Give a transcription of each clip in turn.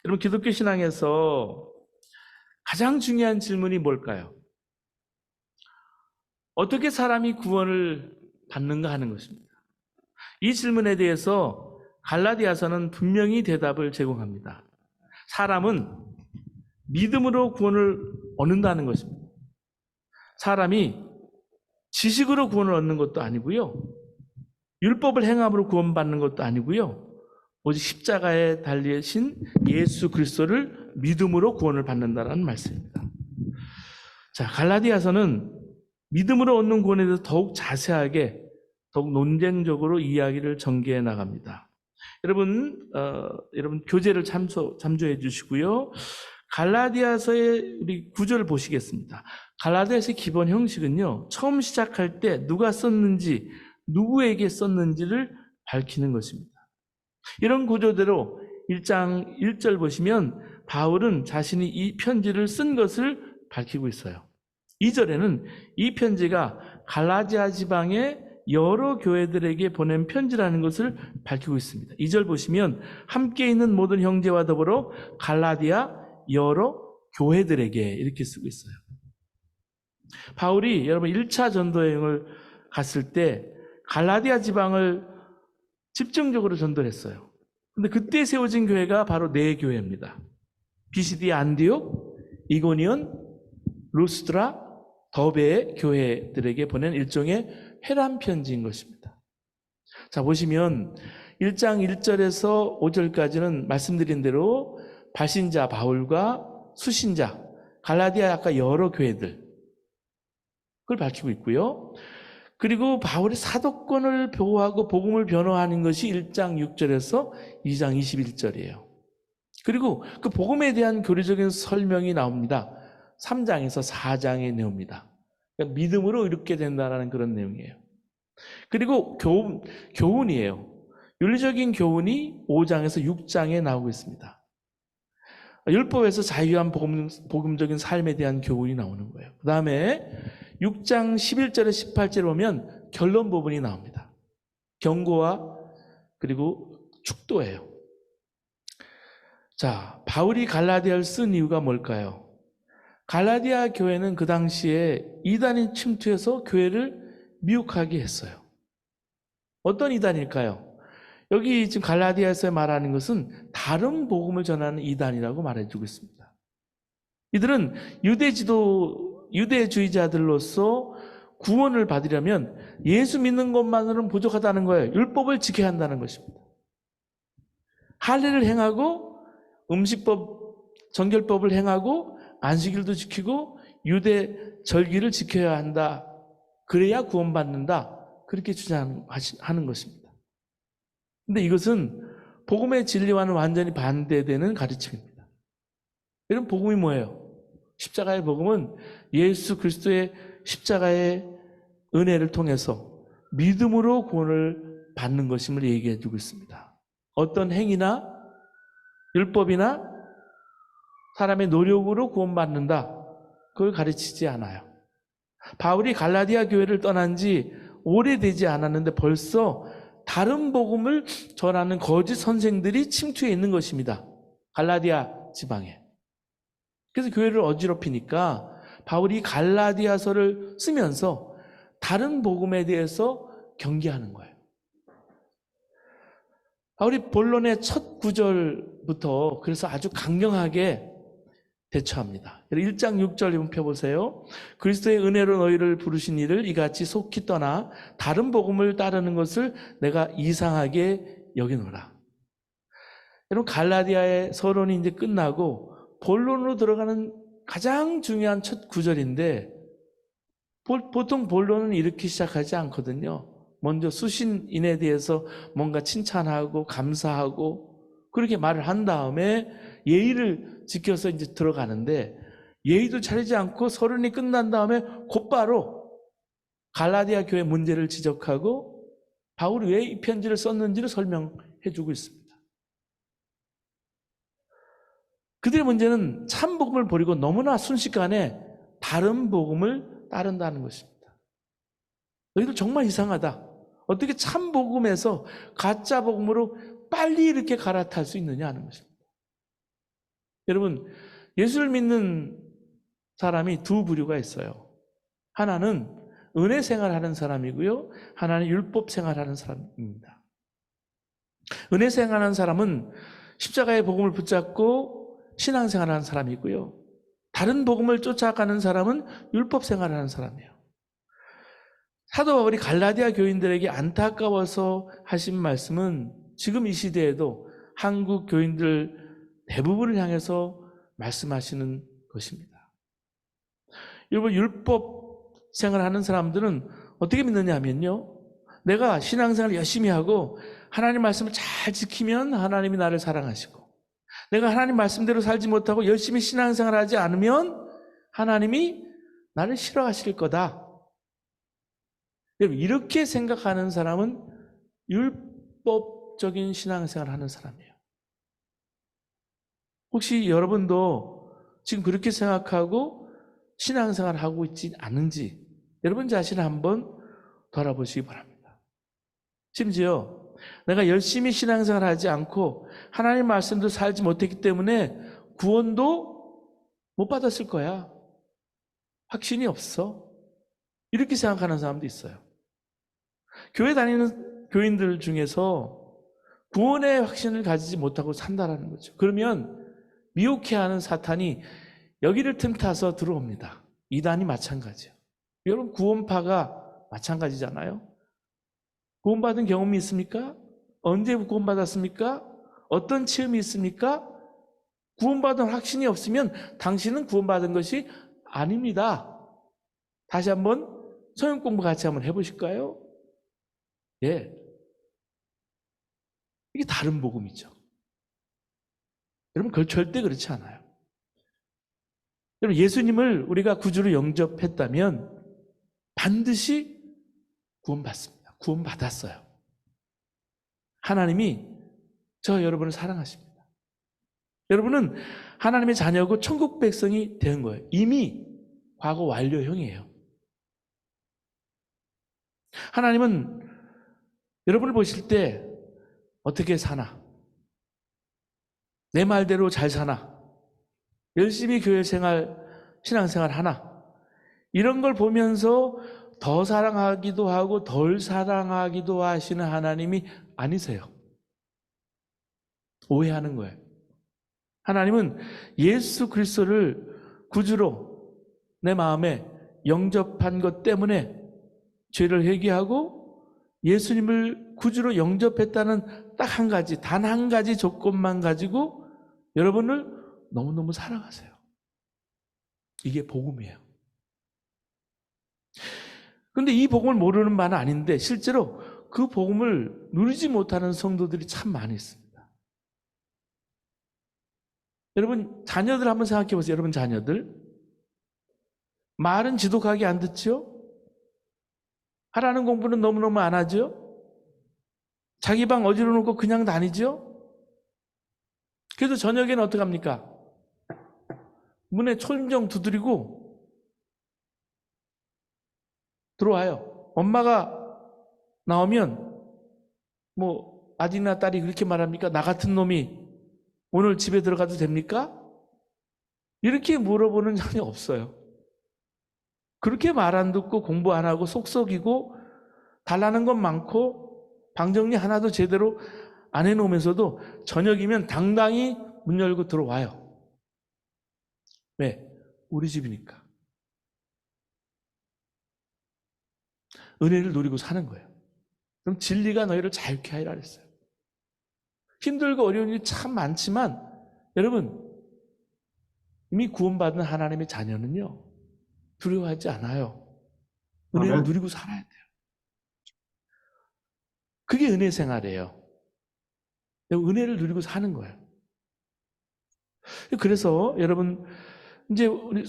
여러분, 기독교 신앙에서 가장 중요한 질문이 뭘까요? 어떻게 사람이 구원을 받는가 하는 것입니다. 이 질문에 대해서 갈라디아서는 분명히 대답을 제공합니다. 사람은 믿음으로 구원을 얻는다는 것입니다. 사람이 지식으로 구원을 얻는 것도 아니고요. 율법을 행함으로 구원받는 것도 아니고요. 오직 십자가에 달리신 예수 그리스도를 믿음으로 구원을 받는다는 말씀입니다. 자, 갈라디아서는 믿음으로 얻는 구원에 대해서 더욱 자세하게, 더욱 논쟁적으로 이야기를 전개해 나갑니다. 여러분 교재를 참조해 주시고요. 갈라디아서의 우리 구절을 보시겠습니다. 갈라디아서의 기본 형식은요, 처음 시작할 때 누가 썼는지, 누구에게 썼는지를 밝히는 것입니다. 이런 구조대로 1장 1절 보시면 바울은 자신이 이 편지를 쓴 것을 밝히고 있어요. 2절에는 이 편지가 갈라디아 지방의 여러 교회들에게 보낸 편지라는 것을 밝히고 있습니다. 2절 보시면 함께 있는 모든 형제와 더불어 갈라디아 여러 교회들에게 이렇게 쓰고 있어요. 바울이 여러분 1차 전도 여행을 갔을 때 갈라디아 지방을 집중적으로 전도를 했어요. 근데 그때 세워진 교회가 바로 네 교회입니다. 비시디 안디옥, 이고니온, 루스드라, 더베의 교회들에게 보낸 일종의 회람 편지인 것입니다. 자, 보시면 1장 1절에서 5절까지는 말씀드린 대로 발신자 바울과 수신자 갈라디아 아까 여러 교회들 그걸 밝히고 있고요. 그리고 바울의 사도권을 보호하고 복음을 변호하는 것이 1장 6절에서 2장 21절이에요. 그리고 그 복음에 대한 교리적인 설명이 나옵니다. 3장에서 4장의 내용입니다. 그러니까 믿음으로 이렇게 된다는 그런 내용이에요. 그리고 교훈이에요. 윤리적인 교훈이 5장에서 6장에 나오고 있습니다. 율법에서 자유한 복음적인 삶에 대한 교훈이 나오는 거예요. 그 다음에 6장 11절에 18절에 보면 결론 부분이 나옵니다. 경고와 그리고 축도예요. 자, 바울이 갈라디아를 쓴 이유가 뭘까요? 갈라디아 교회는 그 당시에 이단이 침투해서 교회를 미혹하게 했어요. 어떤 이단일까요? 여기 지금 갈라디아에서 말하는 것은 다른 복음을 전하는 이단이라고 말해주고 있습니다. 이들은 유대주의자들로서 구원을 받으려면 예수 믿는 것만으로는 부족하다는 거예요. 율법을 지켜야 한다는 것입니다. 할례를 행하고 음식법, 정결법을 행하고 안식일도 지키고 유대 절기를 지켜야 한다. 그래야 구원받는다. 그렇게 주장하는 것입니다. 근데 이것은 복음의 진리와는 완전히 반대되는 가르침입니다. 여러분, 복음이 뭐예요? 십자가의 복음은 예수 그리스도의 십자가의 은혜를 통해서 믿음으로 구원을 받는 것임을 얘기해 주고 있습니다. 어떤 행위나 율법이나 사람의 노력으로 구원받는다, 그걸 가르치지 않아요. 바울이 갈라디아 교회를 떠난 지 오래되지 않았는데 벌써 다른 복음을 전하는 거짓 선생들이 침투해 있는 것입니다. 갈라디아 지방에. 그래서 교회를 어지럽히니까 바울이 갈라디아서를 쓰면서 다른 복음에 대해서 경계하는 거예요. 바울이 본론의 첫 구절부터 그래서 아주 강경하게 대처합니다. 1장 6절 한번 펴보세요. 그리스도의 은혜로 너희를 부르신 이를 이같이 속히 떠나 다른 복음을 따르는 것을 내가 이상하게 여기노라. 여러분, 갈라디아의 서론이 이제 끝나고 본론으로 들어가는 가장 중요한 첫 구절인데, 보통 본론은 이렇게 시작하지 않거든요. 먼저 수신인에 대해서 뭔가 칭찬하고 감사하고 그렇게 말을 한 다음에 예의를 지켜서 이제 들어가는데, 예의도 차리지 않고 서론이 끝난 다음에 곧바로 갈라디아 교회 문제를 지적하고 바울이 왜 이 편지를 썼는지를 설명해 주고 있습니다. 그들의 문제는 참 복음을 버리고 너무나 순식간에 다른 복음을 따른다는 것입니다. 너희들 정말 이상하다. 어떻게 참 복음에서 가짜 복음으로 빨리 이렇게 갈아탈 수 있느냐 하는 것입니다. 여러분, 예수를 믿는 사람이 두 부류가 있어요. 하나는 은혜 생활하는 사람이고요. 하나는 율법 생활하는 사람입니다. 은혜 생활하는 사람은 십자가의 복음을 붙잡고 신앙생활하는 사람이고요. 다른 복음을 쫓아가는 사람은 율법 생활하는 사람이에요. 사도 바울이 갈라디아 교인들에게 안타까워서 하신 말씀은 지금 이 시대에도 한국 교인들 대부분을 향해서 말씀하시는 것입니다. 여러분, 율법 생활하는 사람들은 어떻게 믿느냐 하면요, 내가 신앙생활을 열심히 하고 하나님 말씀을 잘 지키면 하나님이 나를 사랑하시고, 내가 하나님 말씀대로 살지 못하고 열심히 신앙생활을 하지 않으면 하나님이 나를 싫어하실 거다. 여러분, 이렇게 생각하는 사람은 율법적인 신앙생활을 하는 사람이에요. 혹시 여러분도 지금 그렇게 생각하고 신앙생활을 하고 있지 않은지 여러분 자신을 한번 돌아보시기 바랍니다. 심지어 내가 열심히 신앙생활을 하지 않고 하나님 말씀도 살지 못했기 때문에 구원도 못 받았을 거야. 확신이 없어. 이렇게 생각하는 사람도 있어요. 교회 다니는 교인들 중에서 구원의 확신을 가지지 못하고 산다라는 거죠. 그러면 미혹해하는 사탄이 여기를 틈타서 들어옵니다. 이단이 마찬가지예요. 여러분, 구원파가 마찬가지잖아요. 구원받은 경험이 있습니까? 언제 구원받았습니까? 어떤 체험이 있습니까? 구원받은 확신이 없으면 당신은 구원받은 것이 아닙니다. 다시 한번 성경 공부 같이 한번 해보실까요? 예. 이게 다른 복음이죠. 여러분, 그걸 절대 그렇지 않아요. 여러분, 예수님을 우리가 구주로 영접했다면 반드시 구원받습니다. 구원받았어요. 하나님이 저 여러분을 사랑하십니다. 여러분은 하나님의 자녀고 천국 백성이 된 거예요. 이미 과거 완료형이에요. 하나님은 여러분을 보실 때 어떻게 사나? 내 말대로 잘 사나? 열심히 교회 생활, 신앙생활 하나? 이런 걸 보면서 더 사랑하기도 하고 덜 사랑하기도 하시는 하나님이 아니세요. 오해하는 거예요. 하나님은 예수 그리스도를 구주로 내 마음에 영접한 것 때문에 죄를 회개하고 예수님을 구주로 영접했다는 딱 한 가지, 단 한 가지 조건만 가지고 여러분을 너무너무 사랑하세요. 이게 복음이에요. 그런데 이 복음을 모르는 바는 아닌데 실제로 그 복음을 누리지 못하는 성도들이 참 많이 있습니다. 여러분, 자녀들 한번 생각해 보세요. 여러분 자녀들 말은 지독하게 안 듣죠? 하라는 공부는 너무너무 안 하죠? 자기 방 어지러 놓고 그냥 다니죠? 그래도 저녁에는 어떻게 합니까? 문에 초인종 두드리고 들어와요. 엄마가 나오면 뭐 아들이나 딸이 그렇게 말합니까? 나 같은 놈이 오늘 집에 들어가도 됩니까? 이렇게 물어보는 적이 없어요. 그렇게 말 안 듣고 공부 안 하고 속썩이고 달라는 건 많고 방 정리 하나도 제대로 안 해놓으면서도 저녁이면 당당히 문 열고 들어와요. 왜? 우리 집이니까. 은혜를 누리고 사는 거예요. 그럼 진리가 너희를 자유케 하리라 그랬어요. 힘들고 어려운 일이 참 많지만 여러분, 이미 구원받은 하나님의 자녀는요, 두려워하지 않아요. 은혜를 누리고 살아야 돼요. 그게 은혜 생활이에요. 은혜를 누리고 사는 거예요. 그래서 여러분, 이제 우리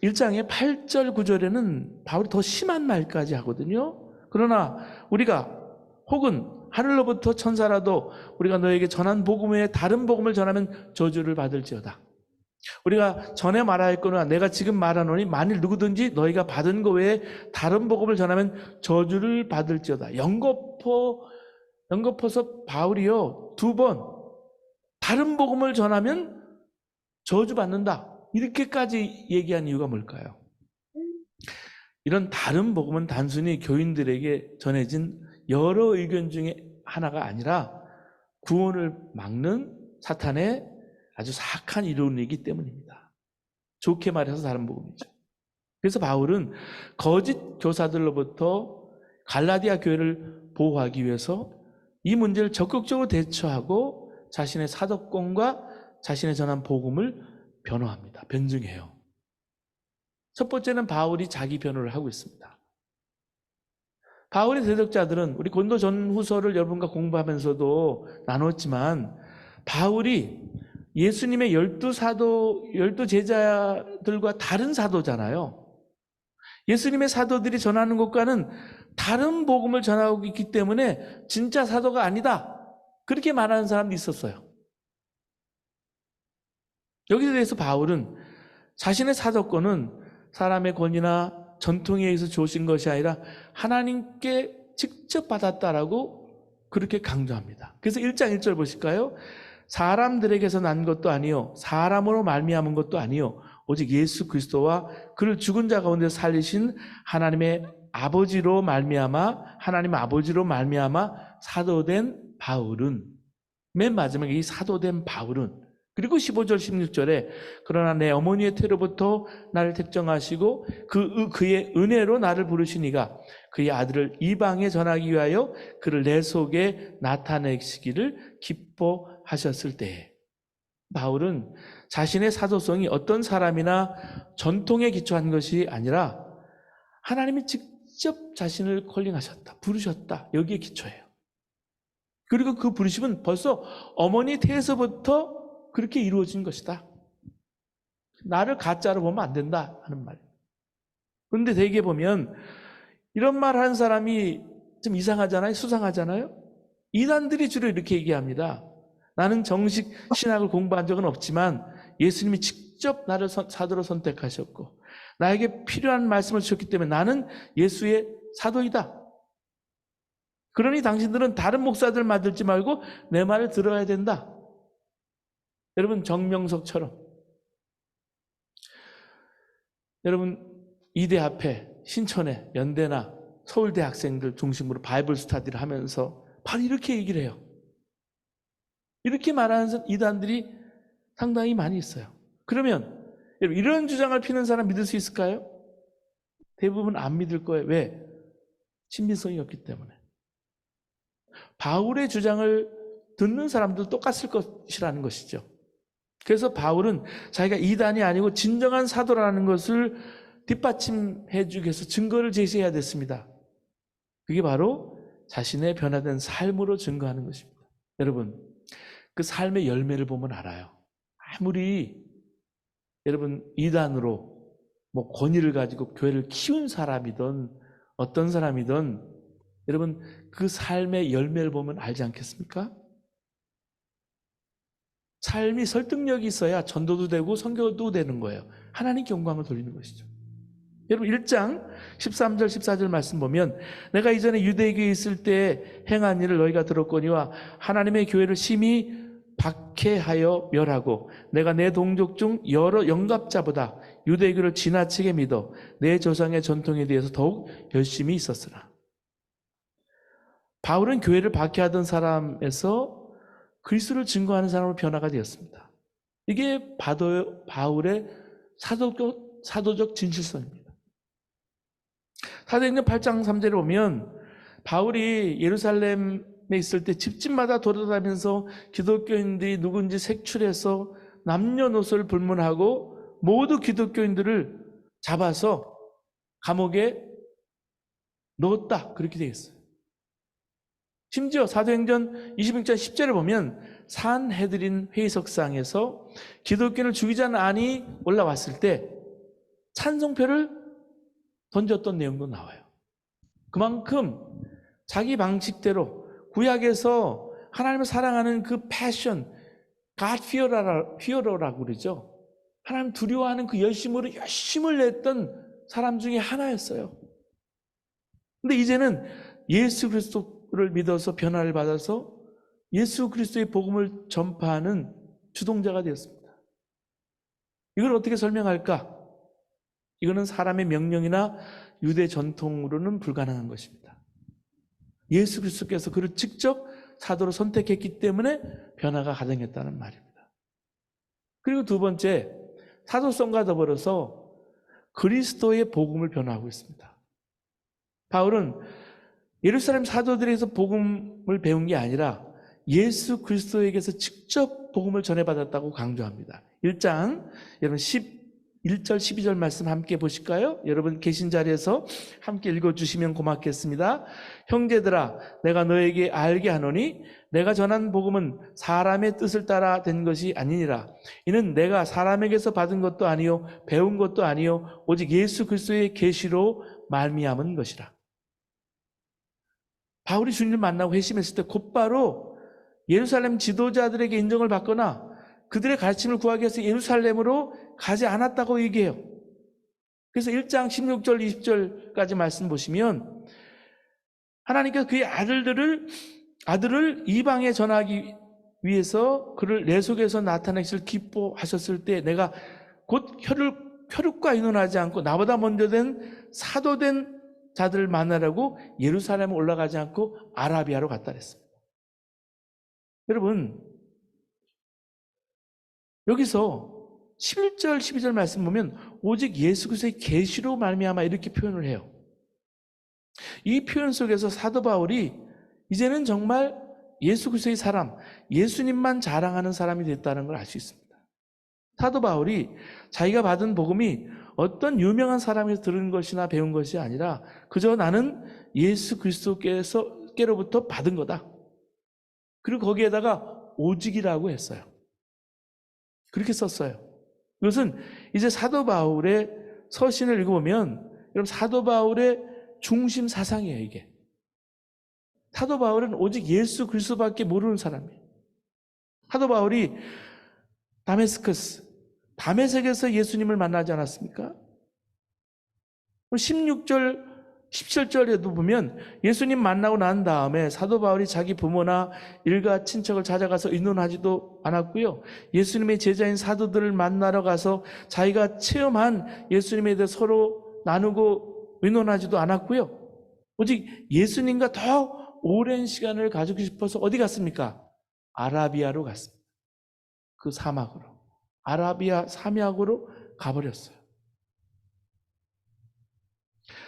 1장의 8절 9절에는 바울이 더 심한 말까지 하거든요. 그러나 우리가 혹은 하늘로부터 천사라도 우리가 너에게 전한 복음 외에 다른 복음을 전하면 저주를 받을지어다. 우리가 전에 말하였거나 내가 지금 말하노니 만일 누구든지 너희가 받은 것 외에 다른 복음을 전하면 저주를 받을지어다. 연거푸서 바울이요 2번 다른 복음을 전하면 저주받는다. 이렇게까지 얘기한 이유가 뭘까요? 이런 다른 복음은 단순히 교인들에게 전해진 여러 의견 중에 하나가 아니라 구원을 막는 사탄의 아주 사악한 이론이기 때문입니다. 좋게 말해서 다른 복음이죠. 그래서 바울은 거짓 교사들로부터 갈라디아 교회를 보호하기 위해서 이 문제를 적극적으로 대처하고 자신의 사도권과 자신의 전한 복음을 변호합니다. 변증해요. 첫 번째는 바울이 자기 변호를 하고 있습니다. 바울의 대적자들은 우리 고린도 전후서를 여러분과 공부하면서도 나눴지만 바울이 예수님의 12 제자들과 다른 사도잖아요. 예수님의 사도들이 전하는 것과는 다른 복음을 전하고 있기 때문에 진짜 사도가 아니다. 그렇게 말하는 사람도 있었어요. 여기에 대해서 바울은 자신의 사도권은 사람의 권위나 전통에 의해서 주어진 것이 아니라 하나님께 직접 받았다라고 그렇게 강조합니다. 그래서 1장 1절 보실까요? 사람들에게서 난 것도 아니요 사람으로 말미암은 것도 아니요 오직 예수 그리스도와 그를 죽은 자 가운데 살리신 하나님의 아버지로 말미암아 하나님 아버지로 말미암아 사도된 바울은, 맨 마지막에 이 사도된 바울은, 그리고 15절 16절에 그러나 내 어머니의 태로부터 나를 택정하시고 그의 은혜로 나를 부르시니가 그의 아들을 이방에 전하기 위하여 그를 내 속에 나타내시기를 기뻐하셨을 때에, 바울은 자신의 사도성이 어떤 사람이나 전통에 기초한 것이 아니라 하나님이 직접 자신을 콜링하셨다, 부르셨다, 여기에 기초해요. 그리고 그 부르심은 벌써 어머니 태에서부터 그렇게 이루어진 것이다. 나를 가짜로 보면 안 된다 하는 말이에요. 그런데 대개 보면 이런 말 하는 사람이 좀 이상하잖아요. 수상하잖아요. 이단들이 주로 이렇게 얘기합니다. 나는 정식 신학을 공부한 적은 없지만 예수님이 직접 나를 사도로 선택하셨고 나에게 필요한 말씀을 주셨기 때문에 나는 예수의 사도이다. 그러니 당신들은 다른 목사들 말 듣지 말고 내 말을 들어야 된다. 여러분, 정명석처럼 여러분 이대 앞에 신촌에 연대나 서울대 학생들 중심으로 바이블 스터디를 하면서 바로 이렇게 얘기를 해요. 이렇게 말하는 이단들이 상당히 많이 있어요. 그러면 여러분 이런 주장을 피는 사람 믿을 수 있을까요? 대부분 안 믿을 거예요. 왜? 신빙성이 없기 때문에. 바울의 주장을 듣는 사람도 똑같을 것이라는 것이죠. 그래서 바울은 자기가 이단이 아니고 진정한 사도라는 것을 뒷받침해 주기 위해서 증거를 제시해야 됐습니다. 그게 바로 자신의 변화된 삶으로 증거하는 것입니다. 여러분, 그 삶의 열매를 보면 알아요. 아무리 여러분 이단으로 권위를 가지고 교회를 키운 사람이든 어떤 사람이든 여러분 그 삶의 열매를 보면 알지 않겠습니까? 삶이 설득력이 있어야 전도도 되고 선교도 되는 거예요. 하나님께 영광을 돌리는 것이죠. 여러분 1장 13절 14절 말씀 보면 내가 이전에 유대교에 있을 때 행한 일을 너희가 들었거니와 하나님의 교회를 심히 박해하여 멸하고 내가 내 동족 중 여러 영갑자보다 유대교를 지나치게 믿어 내 조상의 전통에 대해서 더욱 열심히 있었으나. 바울은 교회를 박해하던 사람에서 그리스도를 증거하는 사람으로 변화가 되었습니다. 이게 바울의 사도적 진실성입니다. 사도행전 8장 3절에 보면 바울이 예루살렘에 있을 때 집집마다 돌아다니면서 기독교인들이 누군지 색출해서 남녀노소를 불문하고 모두 기독교인들을 잡아서 감옥에 넣었다, 그렇게 되어 있어요. 심지어 사도행전 26장 10절을 보면 산헤드린 회의석상에서 기독교인을 죽이자는 안이 올라왔을 때 찬송표를 던졌던 내용도 나와요. 그만큼 자기 방식대로 구약에서 하나님을 사랑하는 그 패션, God fear라고 그러죠. 하나님 두려워하는 그 열심을 냈던 사람 중에 하나였어요. 근데 이제는 예수 그리스도를 믿어서 변화를 받아서 예수 그리스도의 복음을 전파하는 주동자가 되었습니다. 이걸 어떻게 설명할까? 이거는 사람의 명령이나 유대 전통으로는 불가능한 것입니다. 예수 그리스도께서 그를 직접 사도로 선택했기 때문에 변화가 가능했다는 말입니다. 그리고 두 번째, 사도성과 더불어서 그리스도의 복음을 변화하고 있습니다. 바울은 예루살렘 사도들에게서 복음을 배운 게 아니라 예수 그리스도에게서 직접 복음을 전해받았다고 강조합니다. 1장 여러분 11절 12절 말씀 함께 보실까요? 여러분 계신 자리에서 함께 읽어주시면 고맙겠습니다. 형제들아 내가 너에게 알게 하노니 내가 전한 복음은 사람의 뜻을 따라 된 것이 아니니라. 이는 내가 사람에게서 받은 것도 아니요 배운 것도 아니요 오직 예수 그리스도의 계시로 말미암은 것이라. 바울이 주님을 만나고 회심했을 때 곧바로 예루살렘 지도자들에게 인정을 받거나 그들의 가르침을 구하기 위해서 예루살렘으로 가지 않았다고 얘기해요. 그래서 1장 16절 20절까지 말씀 보시면 하나님께서 그의 아들을 이방에 전하기 위해서 그를 내 속에서 나타내실 기뻐하셨을 때 내가 곧 혈육과 의논하지 않고 나보다 먼저 된 사도된 자들을 만나라고 예루살렘에 올라가지 않고 아라비아로 갔다 그랬습니다. 여러분 여기서 11절 12절 말씀 보면 오직 예수 그리스도의 계시로 말미암아 이렇게 표현을 해요. 이 표현 속에서 사도 바울이 이제는 정말 예수 그리스도의 사람, 예수님만 자랑하는 사람이 됐다는 걸 알 수 있습니다. 사도 바울이 자기가 받은 복음이 어떤 유명한 사람에서 들은 것이나 배운 것이 아니라 그저 나는 예수 그리스도께로부터 받은 거다. 그리고 거기에다가 오직이라고 했어요. 그렇게 썼어요. 이것은 이제 사도 바울의 서신을 읽어보면 여러분 사도 바울의 중심 사상이에요. 이게 사도 바울은 오직 예수 그리스도밖에 모르는 사람이에요. 사도 바울이 다메섹에서 예수님을 만나지 않았습니까? 16절 17절에도 보면 예수님 만나고 난 다음에 사도 바울이 자기 부모나 일가 친척을 찾아가서 의논하지도 않았고요. 예수님의 제자인 사도들을 만나러 가서 자기가 체험한 예수님에 대해 서로 나누고 의논하지도 않았고요. 오직 예수님과 더 오랜 시간을 가지고 싶어서 어디 갔습니까? 아라비아로 갔습니다. 그 사막으로. 아라비아 사막으로 가버렸어요.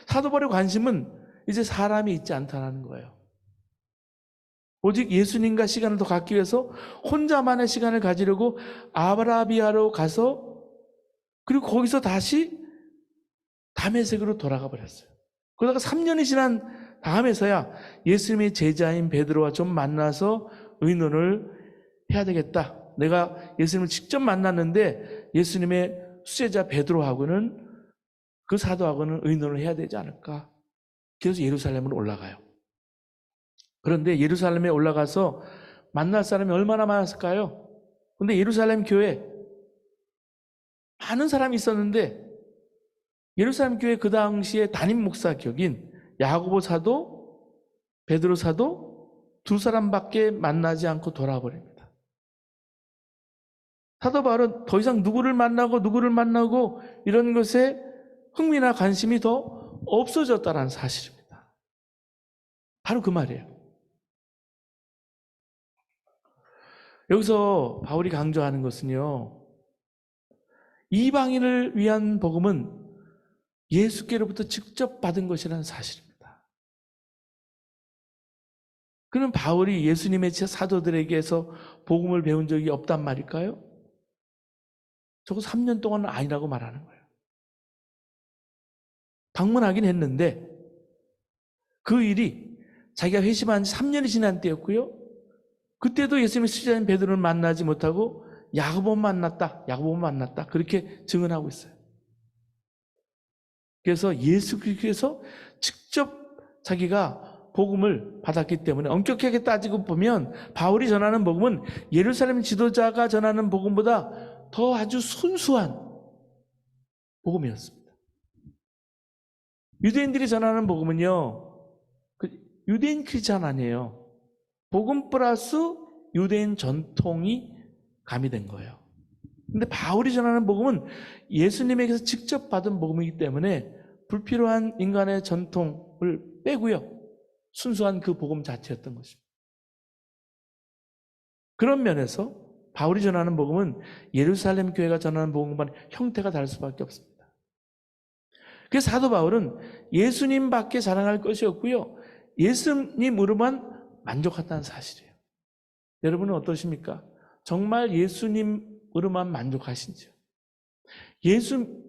사도 바울의 관심은 이제 사람이 있지 않다는 거예요. 오직 예수님과 시간을 더 갖기 위해서 혼자만의 시간을 가지려고 아라비아로 가서 그리고 거기서 다시 다메섹으로 돌아가 버렸어요. 그러다가 3년이 지난 다음에서야 예수님의 제자인 베드로와 좀 만나서 의논을 해야 되겠다. 내가 예수님을 직접 만났는데 예수님의 수제자 베드로하고는 그 사도하고는 의논을 해야 되지 않을까. 그래서 예루살렘으로 올라가요. 그런데 예루살렘에 올라가서 만날 사람이 얼마나 많았을까요? 그런데 예루살렘 교회 많은 사람이 있었는데 예루살렘 교회 그 당시에 담임 목사 격인 야고보 사도, 베드로 사도 두 사람밖에 만나지 않고 돌아버립니다. 사도 바울은 더 이상 누구를 만나고 이런 것에 흥미나 관심이 더 없어졌다는 사실입니다. 바로 그 말이에요. 여기서 바울이 강조하는 것은요, 이방인을 위한 복음은 예수께로부터 직접 받은 것이라는 사실입니다. 그럼 바울이 예수님의 사도들에게서 복음을 배운 적이 없단 말일까요? 저거 3년 동안은 아니라고 말하는 거예요. 방문하긴 했는데 그 일이 자기가 회심한 지 3년이 지난 때였고요. 그때도 예수님의 수제자인 베드로를 만나지 못하고 야고보만 만났다. 그렇게 증언하고 있어요. 그래서 예수께서 직접 자기가 복음을 받았기 때문에 엄격하게 따지고 보면 바울이 전하는 복음은 예루살렘 지도자가 전하는 복음보다 더 아주 순수한 복음이었습니다. 유대인들이 전하는 복음은요, 유대인 크리스찬 아니에요. 복음 플러스 유대인 전통이 가미된 거예요. 근데 바울이 전하는 복음은 예수님에게서 직접 받은 복음이기 때문에 불필요한 인간의 전통을 빼고요. 순수한 그 복음 자체였던 것입니다. 그런 면에서 바울이 전하는 복음은 예루살렘 교회가 전하는 복음과는 형태가 다를 수밖에 없습니다. 그래서 사도 바울은 예수님밖에 자랑할 것이 없고요. 예수님으로만 만족한다는 사실이에요. 여러분은 어떠십니까? 정말 예수님으로만 만족하신지요? 예수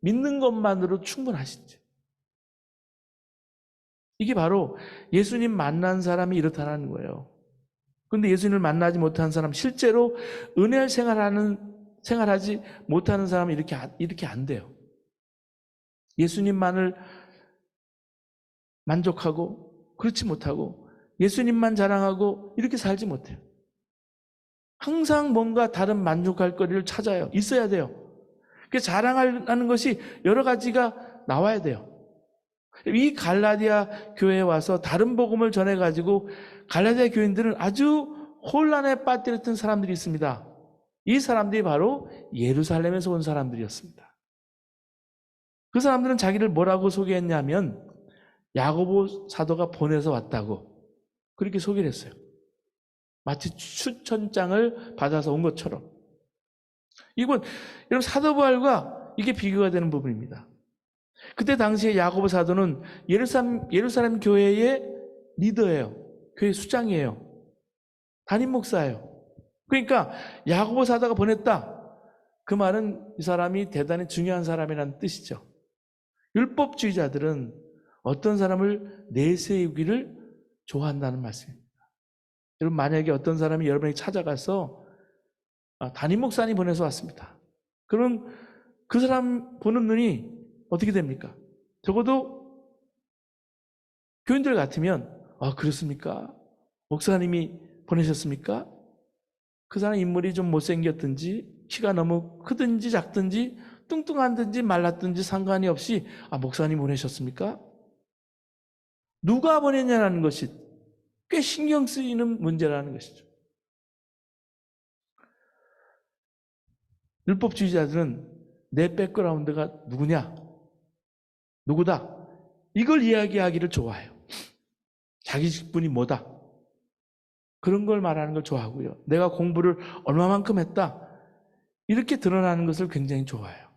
믿는 것만으로 충분하신지요? 이게 바로 예수님 만난 사람이 이렇다는 거예요. 그런데 예수님을 만나지 못한 사람, 실제로 은혜를 생활하지 못하는 사람은 이렇게 안 돼요. 예수님만을 만족하고 그렇지 못하고 예수님만 자랑하고 이렇게 살지 못해요. 항상 뭔가 다른 만족할 거리를 찾아요. 있어야 돼요. 그래서 자랑하는 것이 여러 가지가 나와야 돼요. 이 갈라디아 교회에 와서 다른 복음을 전해가지고 갈라디아 교인들은 아주 혼란에 빠뜨렸던 사람들이 있습니다. 이 사람들이 바로 예루살렘에서 온 사람들이었습니다. 그 사람들은 자기를 뭐라고 소개했냐면 야고보 사도가 보내서 왔다고 그렇게 소개를 했어요. 마치 추천장을 받아서 온 것처럼. 이건 여러분 사도 바울과 이게 비교가 되는 부분입니다. 그때 당시에 야고보 사도는 예루살렘 교회의 리더예요. 교회 수장이에요. 담임 목사예요. 그러니까 야고보 사도가 보냈다. 그 말은 이 사람이 대단히 중요한 사람이라는 뜻이죠. 율법주의자들은 어떤 사람을 내세우기를 좋아한다는 말씀입니다. 여러분 만약에 어떤 사람이 여러분에게 찾아가서 담임 목사님 보내서 왔습니다. 그럼 그 사람 보는 눈이 어떻게 됩니까? 적어도 교인들 같으면 그렇습니까? 목사님이 보내셨습니까? 그 사람 인물이 좀 못생겼든지 키가 너무 크든지 작든지 뚱뚱하든지 말랐든지 상관이 없이 목사님 보내셨습니까? 누가 보냈냐는 것이 꽤 신경 쓰이는 문제라는 것이죠. 율법주의자들은 내 백그라운드가 누구냐? 누구다? 이걸 이야기하기를 좋아해요. 자기 직분이 뭐다? 그런 걸 말하는 걸 좋아하고요. 내가 공부를 얼마만큼 했다? 이렇게 드러나는 것을 굉장히 좋아해요.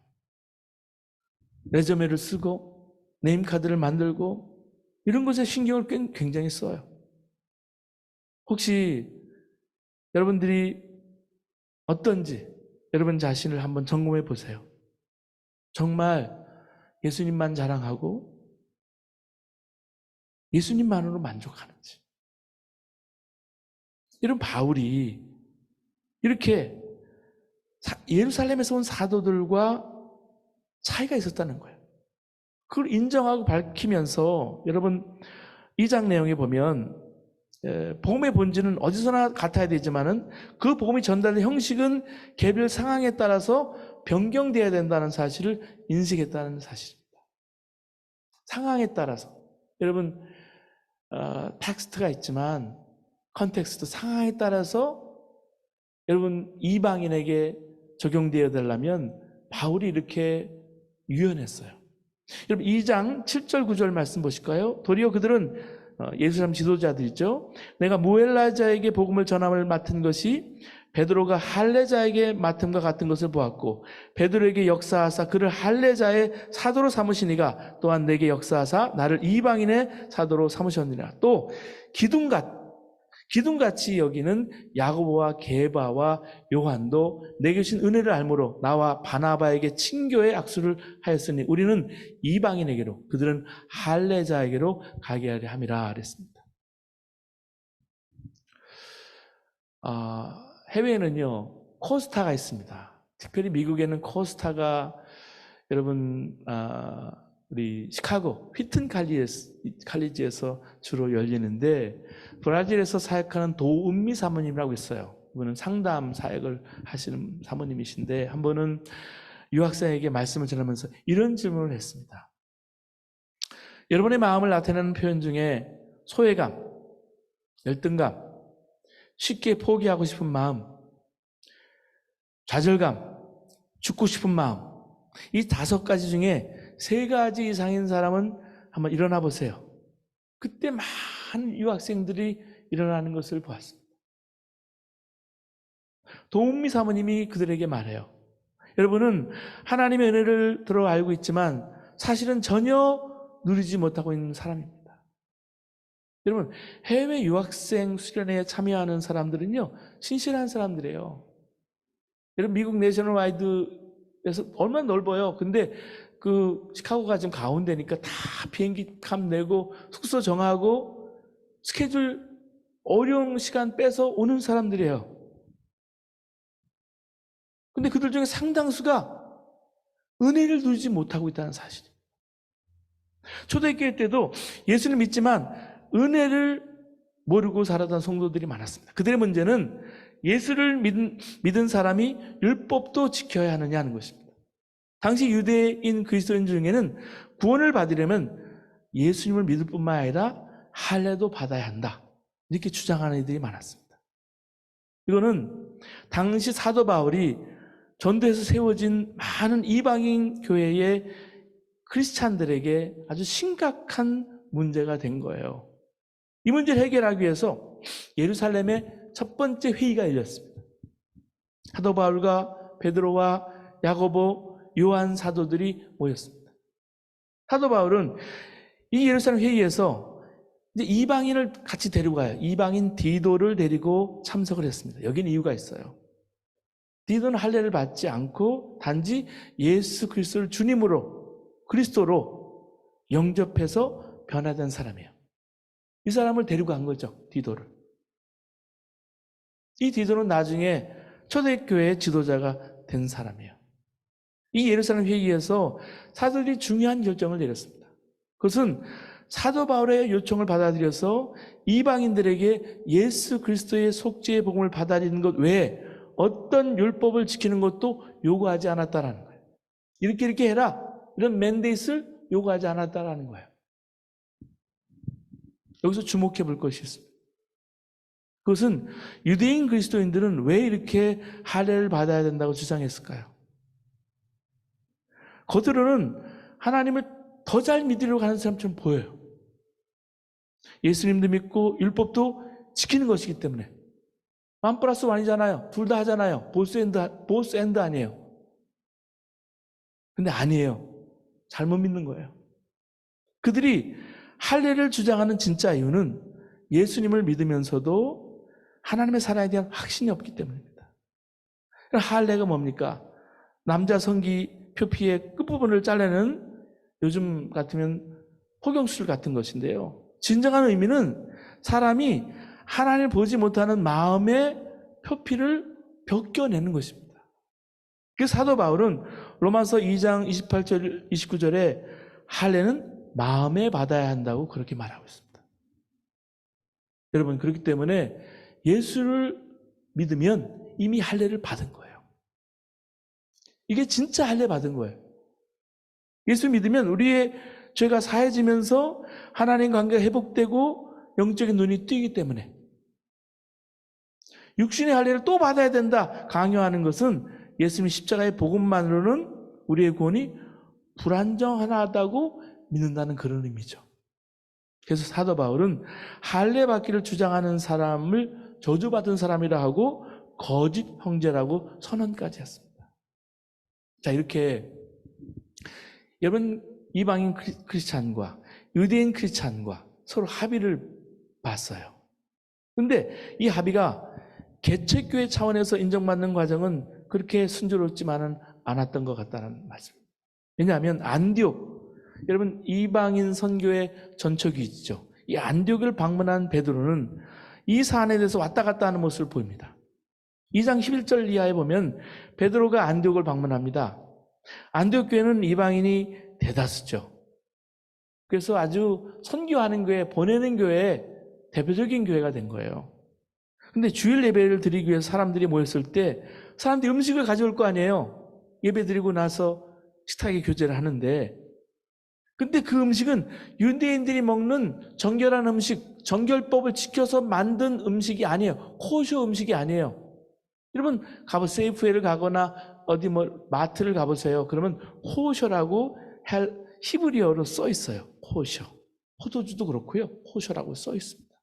레저메를 쓰고 네임카드를 만들고 이런 것에 신경을 굉장히 써요. 혹시 여러분들이 어떤지 여러분 자신을 한번 점검해 보세요. 정말 예수님만 자랑하고 예수님만으로 만족하는지. 이런 바울이 이렇게 예루살렘에서 온 사도들과 차이가 있었다는 거예요. 그걸 인정하고 밝히면서 여러분 2장 내용에 보면 복음의 본질은 어디서나 같아야 되지만은 그 복음이 전달된 형식은 개별 상황에 따라서 변경되어야 된다는 사실을 인식했다는 사실입니다. 상황에 따라서 여러분 텍스트가 있지만 컨텍스트 상황에 따라서 여러분 이방인에게 적용되어야 되려면 바울이 이렇게 유연했어요. 여러분 2장 7절 9절 말씀 보실까요? 도리어 그들은 예루살렘 지도자들이죠. 내가 무엘라자에게 복음을 전함을 맡은 것이 베드로가 할례자에게 맡음과 같은 것을 보았고 베드로에게 역사하사 그를 할례자의 사도로 삼으시니가 또한 내게 역사하사 나를 이방인의 사도로 삼으셨느니라. 또 기둥같이 여기는 야고보와 게바와 요한도 내게 주신 은혜를 알므로 나와 바나바에게 친교의 악수를 하였으니 우리는 이방인에게로 그들은 할례자에게로 가게 하려 함이라 그랬습니다. 해외에는요 코스타가 있습니다. 특별히 미국에는 코스타가 여러분 우리 시카고 휘튼 칼리지에서 주로 열리는데 브라질에서 사역하는 도은미 사모님이라고 있어요. 이분은 상담 사역을 하시는 사모님이신데 한 번은 유학생에게 말씀을 전하면서 이런 질문을 했습니다. 여러분의 마음을 나타내는 표현 중에 소외감, 열등감, 쉽게 포기하고 싶은 마음, 좌절감 죽고 싶은 마음, 이 5가지 중에 3가지 이상인 사람은 한번 일어나 보세요. 그때 많은 유학생들이 일어나는 것을 보았습니다. 도은미 사모님이 그들에게 말해요. 여러분은 하나님의 은혜를 들어 알고 있지만 사실은 전혀 누리지 못하고 있는 사람입니다. 여러분, 해외 유학생 수련회에 참여하는 사람들은요, 신실한 사람들이에요. 여러분, 미국 내셔널 와이드에서 얼마나 넓어요. 근데 그 시카고가 지금 가운데니까 다 비행기 값 내고 숙소 정하고 스케줄 어려운 시간 빼서 오는 사람들이에요. 근데 그들 중에 상당수가 은혜를 누리지 못하고 있다는 사실이에요. 초대교회 때도 예수를 믿지만 은혜를 모르고 살았던 성도들이 많았습니다. 그들의 문제는 예수를 믿은 사람이 율법도 지켜야 하느냐 하는 것입니다. 당시 유대인 그리스도인 중에는 구원을 받으려면 예수님을 믿을 뿐만 아니라 할례도 받아야 한다, 이렇게 주장하는 이들이 많았습니다. 이거는 당시 사도 바울이 전도에서 세워진 많은 이방인 교회의 크리스찬들에게 아주 심각한 문제가 된 거예요. 이 문제를 해결하기 위해서 예루살렘에 첫 번째 회의가 열렸습니다. 사도 바울과 베드로와 야고보, 요한 사도들이 모였습니다. 사도 바울은 이 예루살렘 회의에서 이제 이방인을 같이 데리고 가요. 이방인 디도를 데리고 참석을 했습니다. 여기는 이유가 있어요. 디도는 할례를 받지 않고 단지 예수 그리스도를 주님으로, 그리스도로 영접해서 변화된 사람이에요. 이 사람을 데리고 간 거죠, 디도를. 이 디도는 나중에 초대교회의 지도자가 된 사람이에요. 이 예루살렘 회의에서 사도들이 중요한 결정을 내렸습니다. 그것은 사도 바울의 요청을 받아들여서 이방인들에게 예수 그리스도의 속죄의 복음을 받아들이는 것 외에 어떤 율법을 지키는 것도 요구하지 않았다라는 거예요. 이렇게 해라, 이런 맨데이트를 요구하지 않았다라는 거예요. 여기서 주목해 볼 것이 있습니다. 그것은 유대인 그리스도인들은 왜 이렇게 할례를 받아야 된다고 주장했을까요? 겉으로는 하나님을 더 잘 믿으려고 하는 사람처럼 보여요. 예수님도 믿고 율법도 지키는 것이기 때문에. 1+1이잖아요. 둘 다 하잖아요. 보스 앤드 아니에요. 근데 아니에요. 잘못 믿는 거예요. 그들이 할례를 주장하는 진짜 이유는 예수님을 믿으면서도 하나님의 사랑에 대한 확신이 없기 때문입니다. 할례가 뭡니까? 남자 성기 표피의 끝부분을 잘라내는, 요즘 같으면 포경수술 같은 것인데요. 진정한 의미는 사람이 하나님을 보지 못하는 마음의 표피를 벗겨내는 것입니다. 그래서 사도 바울은 로마서 2장 28절 29절에 할례는 마음에 받아야 한다고 그렇게 말하고 있습니다. 여러분, 그렇기 때문에 예수를 믿으면 이미 할례를 받은 거예요. 이게 진짜 할례 받은 거예요. 예수 믿으면 우리의 죄가 사해지면서 하나님 관계가 회복되고 영적인 눈이 뜨이기 때문에, 육신의 할례를 또 받아야 된다 강요하는 것은 예수님 십자가의 복음만으로는 우리의 구원이 불안정하다고 믿는다는 그런 의미죠. 그래서 사도 바울은 할례 받기를 주장하는 사람을 저주받은 사람이라 하고 거짓 형제라고 선언까지 했습니다. 자, 이렇게 여러분, 이방인 크리스찬과 유대인 크리스찬과 서로 합의를 봤어요. 근데 이 합의가 개척교회 차원에서 인정받는 과정은 그렇게 순조롭지만은 않았던 것 같다는 말씀입니다. 왜냐하면 안디옥, 여러분 이방인 선교의 전초기죠. 이 안디옥을 방문한 베드로는 이 사안에 대해서 왔다 갔다 하는 모습을 보입니다. 2장 11절 이하에 보면 베드로가 안디옥을 방문합니다. 안디옥 교회는 이방인이 대다수죠. 그래서 아주 선교하는 교회, 보내는 교회, 대표적인 교회가 된 거예요. 근데 주일 예배를 드리기 위해서 사람들이 모였을 때 사람들이 음식을 가져올 거 아니에요. 예배 드리고 나서 식탁에 교제를 하는데, 근데 그 음식은 유대인들이 먹는 정결한 음식, 정결법을 지켜서 만든 음식이 아니에요. 코쇼 음식이 아니에요. 여러분, 세이프웨이를 가거나 어디 마트를 가보세요. 그러면 코셔라고 히브리어로 써 있어요. 코셔. 포도주도 그렇고요. 코셔라고 써 있습니다.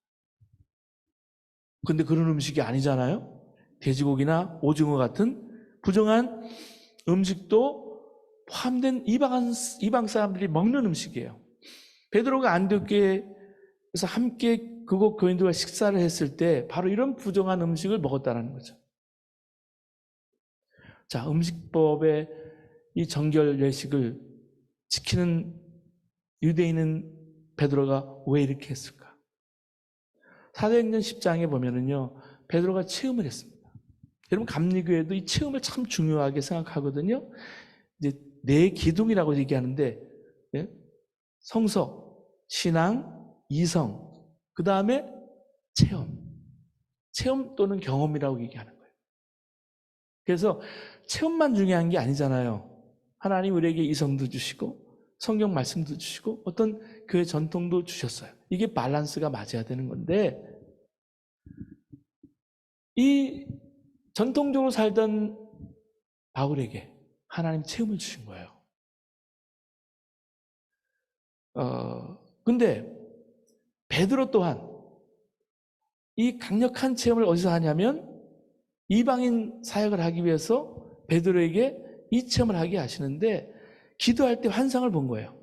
근데 그런 음식이 아니잖아요. 돼지고기나 오징어 같은 부정한 음식도 포함된 이방 사람들이 먹는 음식이에요. 베드로가 안디옥에서 함께 그곳 교인들과 식사를 했을 때 바로 이런 부정한 음식을 먹었다는 거죠. 자, 음식법의 이 정결 예식을 지키는 유대인은 베드로가 왜 이렇게 했을까? 사도행전 10장에 보면은요, 베드로가 체험을 했습니다. 여러분, 감리교회도 이 체험을 참 중요하게 생각하거든요. 이제 네 기둥이라고 얘기하는데, 예? 성서, 신앙, 이성, 그 다음에 체험 또는 경험이라고 얘기하는 거예요. 그래서 체험만 중요한 게 아니잖아요. 하나님 우리에게 이성도 주시고 성경 말씀도 주시고 어떤 교회 전통도 주셨어요. 이게 밸런스가 맞아야 되는 건데, 이 전통적으로 살던 바울에게 하나님 체험을 주신 거예요. 근데 베드로 또한 이 강력한 체험을 어디서 하냐면 이방인 사역을 하기 위해서 베드로에게 이 체험을 하게 하시는데, 기도할 때 환상을 본 거예요.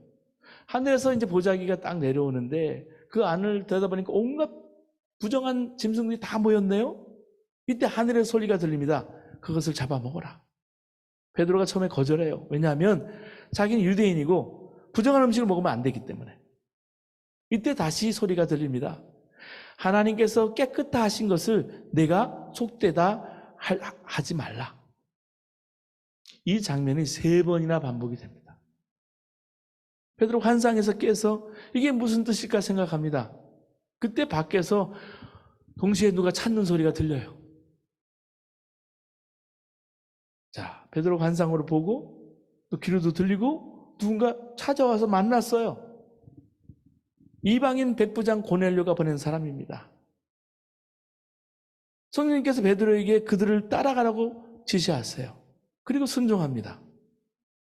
하늘에서 이제 보자기가 딱 내려오는데 그 안을 들여다보니까 온갖 부정한 짐승들이 다 모였네요. 이때 하늘의 소리가 들립니다. 그것을 잡아먹어라. 베드로가 처음에 거절해요. 왜냐하면 자기는 유대인이고 부정한 음식을 먹으면 안 되기 때문에. 이때 다시 소리가 들립니다. 하나님께서 깨끗다 하신 것을 내가 속되다 하지 말라. 이 장면이 3번이나 반복이 됩니다. 베드로 환상에서 깨서 이게 무슨 뜻일까 생각합니다. 그때 밖에서 동시에 누가 찾는 소리가 들려요. 자, 베드로 환상으로 보고 또 귀로도 들리고 누군가 찾아와서 만났어요. 이방인 백부장 고넬료가 보낸 사람입니다. 성령님께서 베드로에게 그들을 따라가라고 지시하세요. 그리고 순종합니다.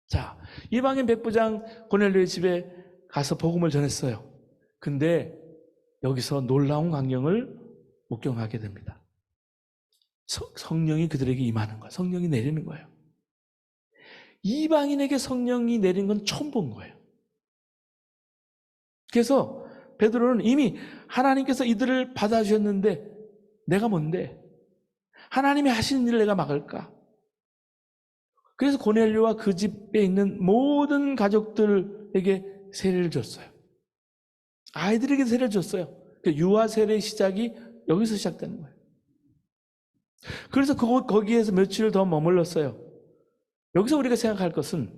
자, 이방인 백부장 고넬료의 집에 가서 복음을 전했어요. 근데 여기서 놀라운 광경을 목경하게 됩니다. 성령이 그들에게 임하는 거예요. 성령이 내리는 거예요. 이방인에게 성령이 내린 건 처음 본 거예요. 그래서 베드로는 이미 하나님께서 이들을 받아주셨는데 내가 뭔데? 하나님이 하시는 일을 내가 막을까? 그래서 고넬료와 그 집에 있는 모든 가족들에게 세례를 줬어요. 아이들에게 세례를 줬어요. 유아 세례의 시작이 여기서 시작되는 거예요. 그래서 거기에서 며칠 더 머물렀어요. 여기서 우리가 생각할 것은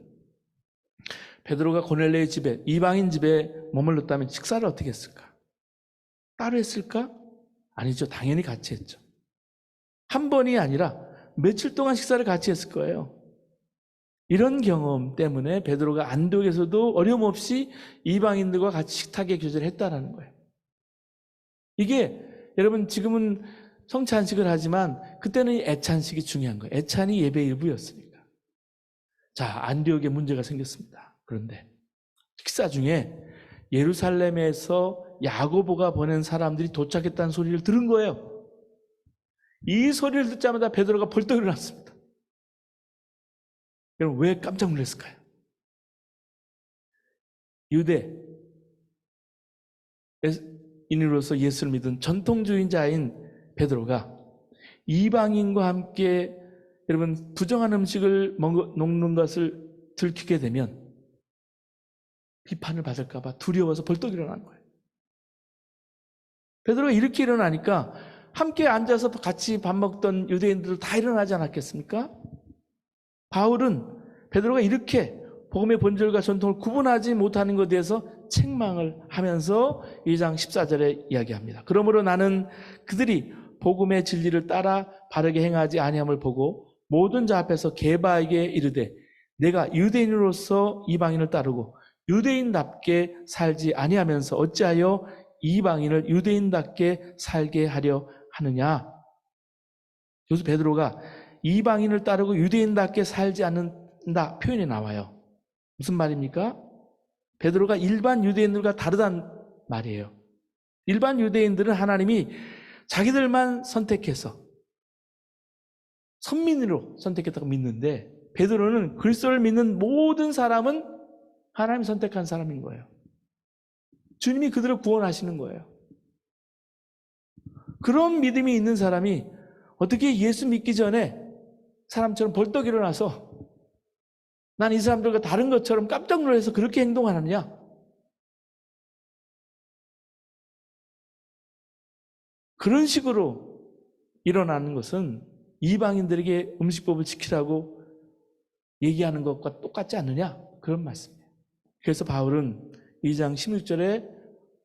베드로가 고넬료의 집에, 이방인 집에 머물렀다면 식사를 어떻게 했을까? 따로 했을까? 아니죠. 당연히 같이 했죠. 한 번이 아니라 며칠 동안 식사를 같이 했을 거예요. 이런 경험 때문에 베드로가 안디옥에서도 어려움 없이 이방인들과 같이 식탁에 교제를 했다는 거예요. 이게 여러분 지금은 성찬식을 하지만 그때는 애찬식이 중요한 거예요. 애찬이 예배 일부였으니까. 자, 안디옥에 문제가 생겼습니다. 그런데 식사 중에 예루살렘에서 야고보가 보낸 사람들이 도착했다는 소리를 들은 거예요. 이 소리를 듣자마자 베드로가 벌떡 일어났습니다. 여러분 왜 깜짝 놀랐을까요? 유대인으로서 예수를 믿은 전통주의자인 베드로가 이방인과 함께 여러분 부정한 음식을 먹는 것을 들키게 되면 비판을 받을까 봐 두려워서 벌떡 일어난 거예요. 베드로가 이렇게 일어나니까 함께 앉아서 같이 밥 먹던 유대인들 다 일어나지 않았겠습니까? 바울은 베드로가 이렇게 복음의 본질과 전통을 구분하지 못하는 것에 대해서 책망을 하면서 2장 14절에 이야기합니다. 그러므로 나는 그들이 복음의 진리를 따라 바르게 행하지 아니함을 보고 모든 자 앞에서 게바에게 이르되 내가 유대인으로서 이방인을 따르고 유대인답게 살지 아니하면서 어찌하여 이방인을 유대인답게 살게 하려 하느냐. 여기서 베드로가 이방인을 따르고 유대인답게 살지 않는다 표현이 나와요. 무슨 말입니까? 베드로가 일반 유대인들과 다르다는 말이에요. 일반 유대인들은 하나님이 자기들만 선택해서 선민으로 선택했다고 믿는데, 베드로는 그리스도를 믿는 모든 사람은 하나님이 선택한 사람인 거예요. 주님이 그들을 구원하시는 거예요. 그런 믿음이 있는 사람이 어떻게 예수 믿기 전에 사람처럼 벌떡 일어나서 난 이 사람들과 다른 것처럼 깜짝 놀라서 그렇게 행동하느냐? 그런 식으로 일어나는 것은 이방인들에게 음식법을 지키라고 얘기하는 것과 똑같지 않느냐? 그런 말씀이에요. 그래서 바울은 2장 16절에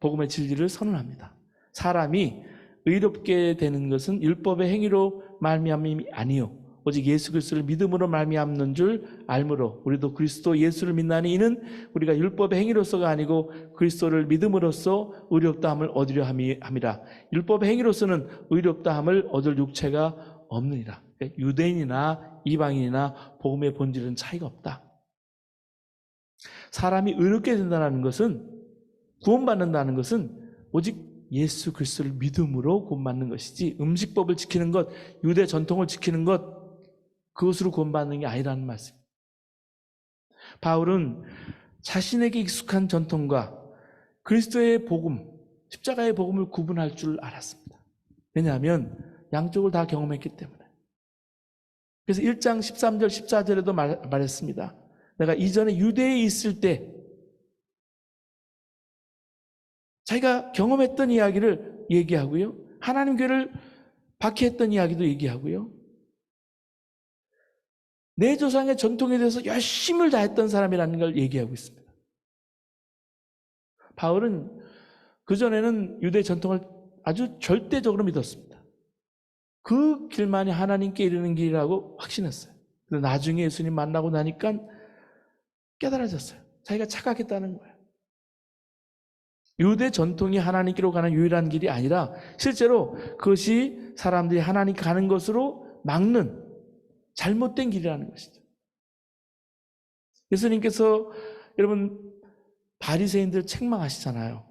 복음의 진리를 선언합니다. 사람이 의롭게 되는 것은 율법의 행위로 말미암음이 아니요 오직 예수 그리스도를 믿음으로 말미암는 줄 알므로 우리도 그리스도 예수를 믿나니 이는 우리가 율법의 행위로서가 아니고 그리스도를 믿음으로써 의롭다함을 얻으려 함이라. 율법의 행위로서는 의롭다함을 얻을 육체가 없느니라. 유대인이나 이방인이나 복음의 본질은 차이가 없다. 사람이 의롭게 된다는 것은, 구원받는다는 것은 오직 예수 그리스도를 믿음으로 구원받는 것이지 음식법을 지키는 것, 유대 전통을 지키는 것, 그것으로 구원받는 게 아니라는 말씀. 바울은 자신에게 익숙한 전통과 그리스도의 복음, 십자가의 복음을 구분할 줄 알았습니다. 왜냐하면 양쪽을 다 경험했기 때문에. 그래서 1장 13절 14절에도 말했습니다. 내가 이전에 유대에 있을 때 자기가 경험했던 이야기를 얘기하고요, 하나님 교회를 박해했던 이야기도 얘기하고요, 내 조상의 전통에 대해서 열심을 다했던 사람이라는 걸 얘기하고 있습니다. 바울은 그전에는 유대 전통을 아주 절대적으로 믿었습니다. 그 길만이 하나님께 이르는 길이라고 확신했어요. 그런데 나중에 예수님 만나고 나니까 깨달아졌어요. 자기가 착각했다는 거예요. 유대 전통이 하나님께로 가는 유일한 길이 아니라 실제로 그것이 사람들이 하나님께 가는 것으로 막는 잘못된 길이라는 것이죠. 예수님께서 여러분 바리새인들 책망하시잖아요.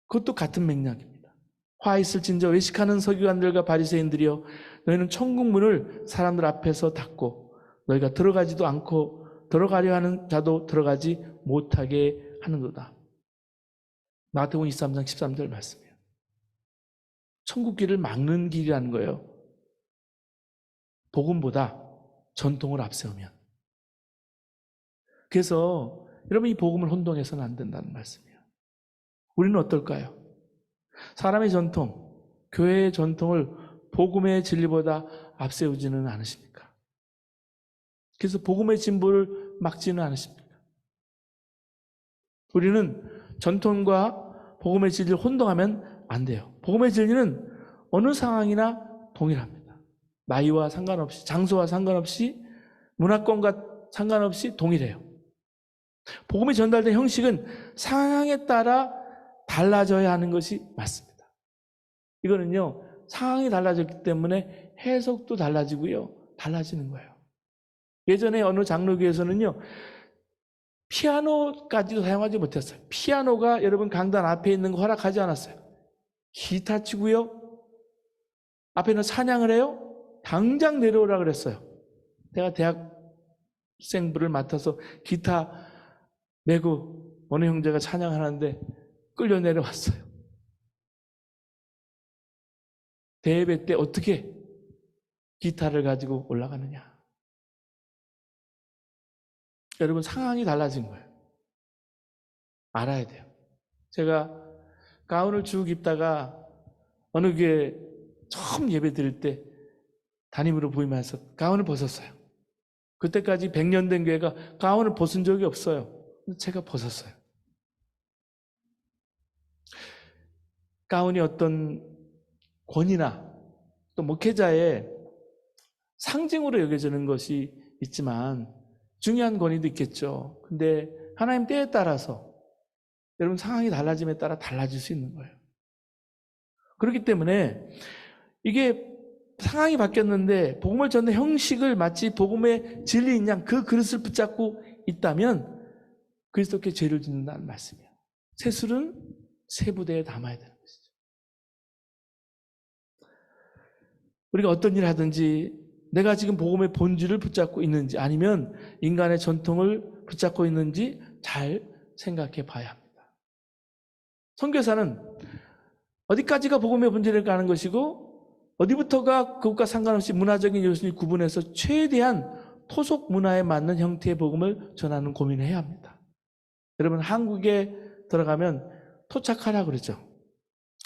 그것도 같은 맥락입니다. 화 있을진저 외식하는 서기관들과 바리새인들이여, 너희는 천국 문을 사람들 앞에서 닫고 너희가 들어가지도 않고 들어가려 하는 자도 들어가지 못하게 하는도다. 마태복음 23장 13절 말씀이에요. 천국 길을 막는 길이라는 거예요. 복음보다 전통을 앞세우면. 그래서 여러분 이 복음을 혼동해서는 안 된다는 말씀이에요. 우리는 어떨까요? 사람의 전통, 교회의 전통을 복음의 진리보다 앞세우지는 않으십니까? 그래서 복음의 진보를 막지는 않으십니까? 우리는 전통과 복음의 진리를 혼동하면 안 돼요. 복음의 진리는 어느 상황이나 동일합니다. 나이와 상관없이, 장소와 상관없이, 문화권과 상관없이 동일해요. 복음이 전달된 형식은 상황에 따라 달라져야 하는 것이 맞습니다. 이거는요, 상황이 달라졌기 때문에 해석도 달라지고요, 달라지는 거예요. 예전에 어느 장로교에서는요, 피아노까지도 사용하지 못했어요. 피아노가 여러분 강단 앞에 있는 거 허락하지 않았어요. 기타 치고요, 앞에는 찬양을 해요, 당장 내려오라 그랬어요. 제가 대학생부를 맡아서 기타 메고 어느 형제가 찬양하는데 끌려 내려왔어요. 대예배 때 어떻게 기타를 가지고 올라가느냐. 여러분 상황이 달라진 거예요. 알아야 돼요. 제가 가운을 쭉 입다가 어느 교회 처음 예배 드릴 때 담임으로 부임해서 가운을 벗었어요. 그때까지 100년 된 교회가 가운을 벗은 적이 없어요. 제가 벗었어요. 가운이 어떤 권위나 또 목회자의 상징으로 여겨지는 것이 있지만 중요한 권위도 있겠죠. 근데 하나님 때에 따라서 여러분 상황이 달라짐에 따라 달라질 수 있는 거예요. 그렇기 때문에 이게 상황이 바뀌었는데 복음을 전하는 형식을 마치 복음의 진리인 양 그 그릇을 붙잡고 있다면 그리스도께 죄를 짓는다는 말씀이에요. 새술은 새 부대에 담아야 되는 것이죠. 우리가 어떤 일을 하든지 내가 지금 복음의 본질을 붙잡고 있는지 아니면 인간의 전통을 붙잡고 있는지 잘 생각해 봐야 합니다. 선교사는 어디까지가 복음의 본질을 가는 것이고 어디부터가 그것과 상관없이 문화적인 요소를 구분해서 최대한 토속 문화에 맞는 형태의 복음을 전하는 고민을 해야 합니다. 여러분 한국에 들어가면 토착하라 그러죠.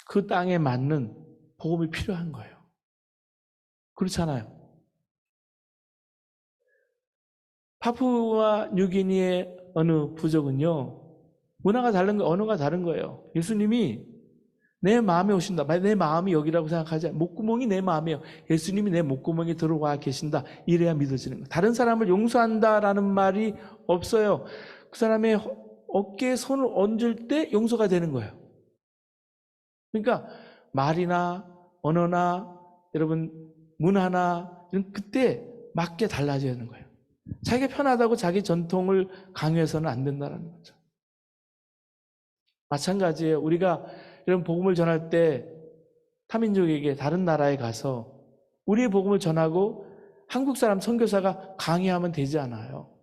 그 땅에 맞는 복음이 필요한 거예요. 그렇잖아요. 파푸아 뉴기니의 어느 부족은요. 문화가 다른 거, 언어가 다른 거예요. 예수님이 내 마음에 오신다. 내 마음이 여기라고 생각하지 않아요. 목구멍이 내 마음이에요. 예수님이 내 목구멍에 들어와 계신다. 이래야 믿어지는 거예요. 다른 사람을 용서한다라는 말이 없어요. 그 사람의 어깨에 손을 얹을 때 용서가 되는 거예요. 그러니까 말이나 언어나 여러분 문화나 이런 그때 맞게 달라져야 하는 거예요. 자기가 편하다고 자기 전통을 강요해서는 안 된다는 거죠. 마찬가지예요. 우리가 이런 복음을 전할 때 타민족에게 다른 나라에 가서 우리의 복음을 전하고 한국 사람 선교사가 강의하면 되지 않아요.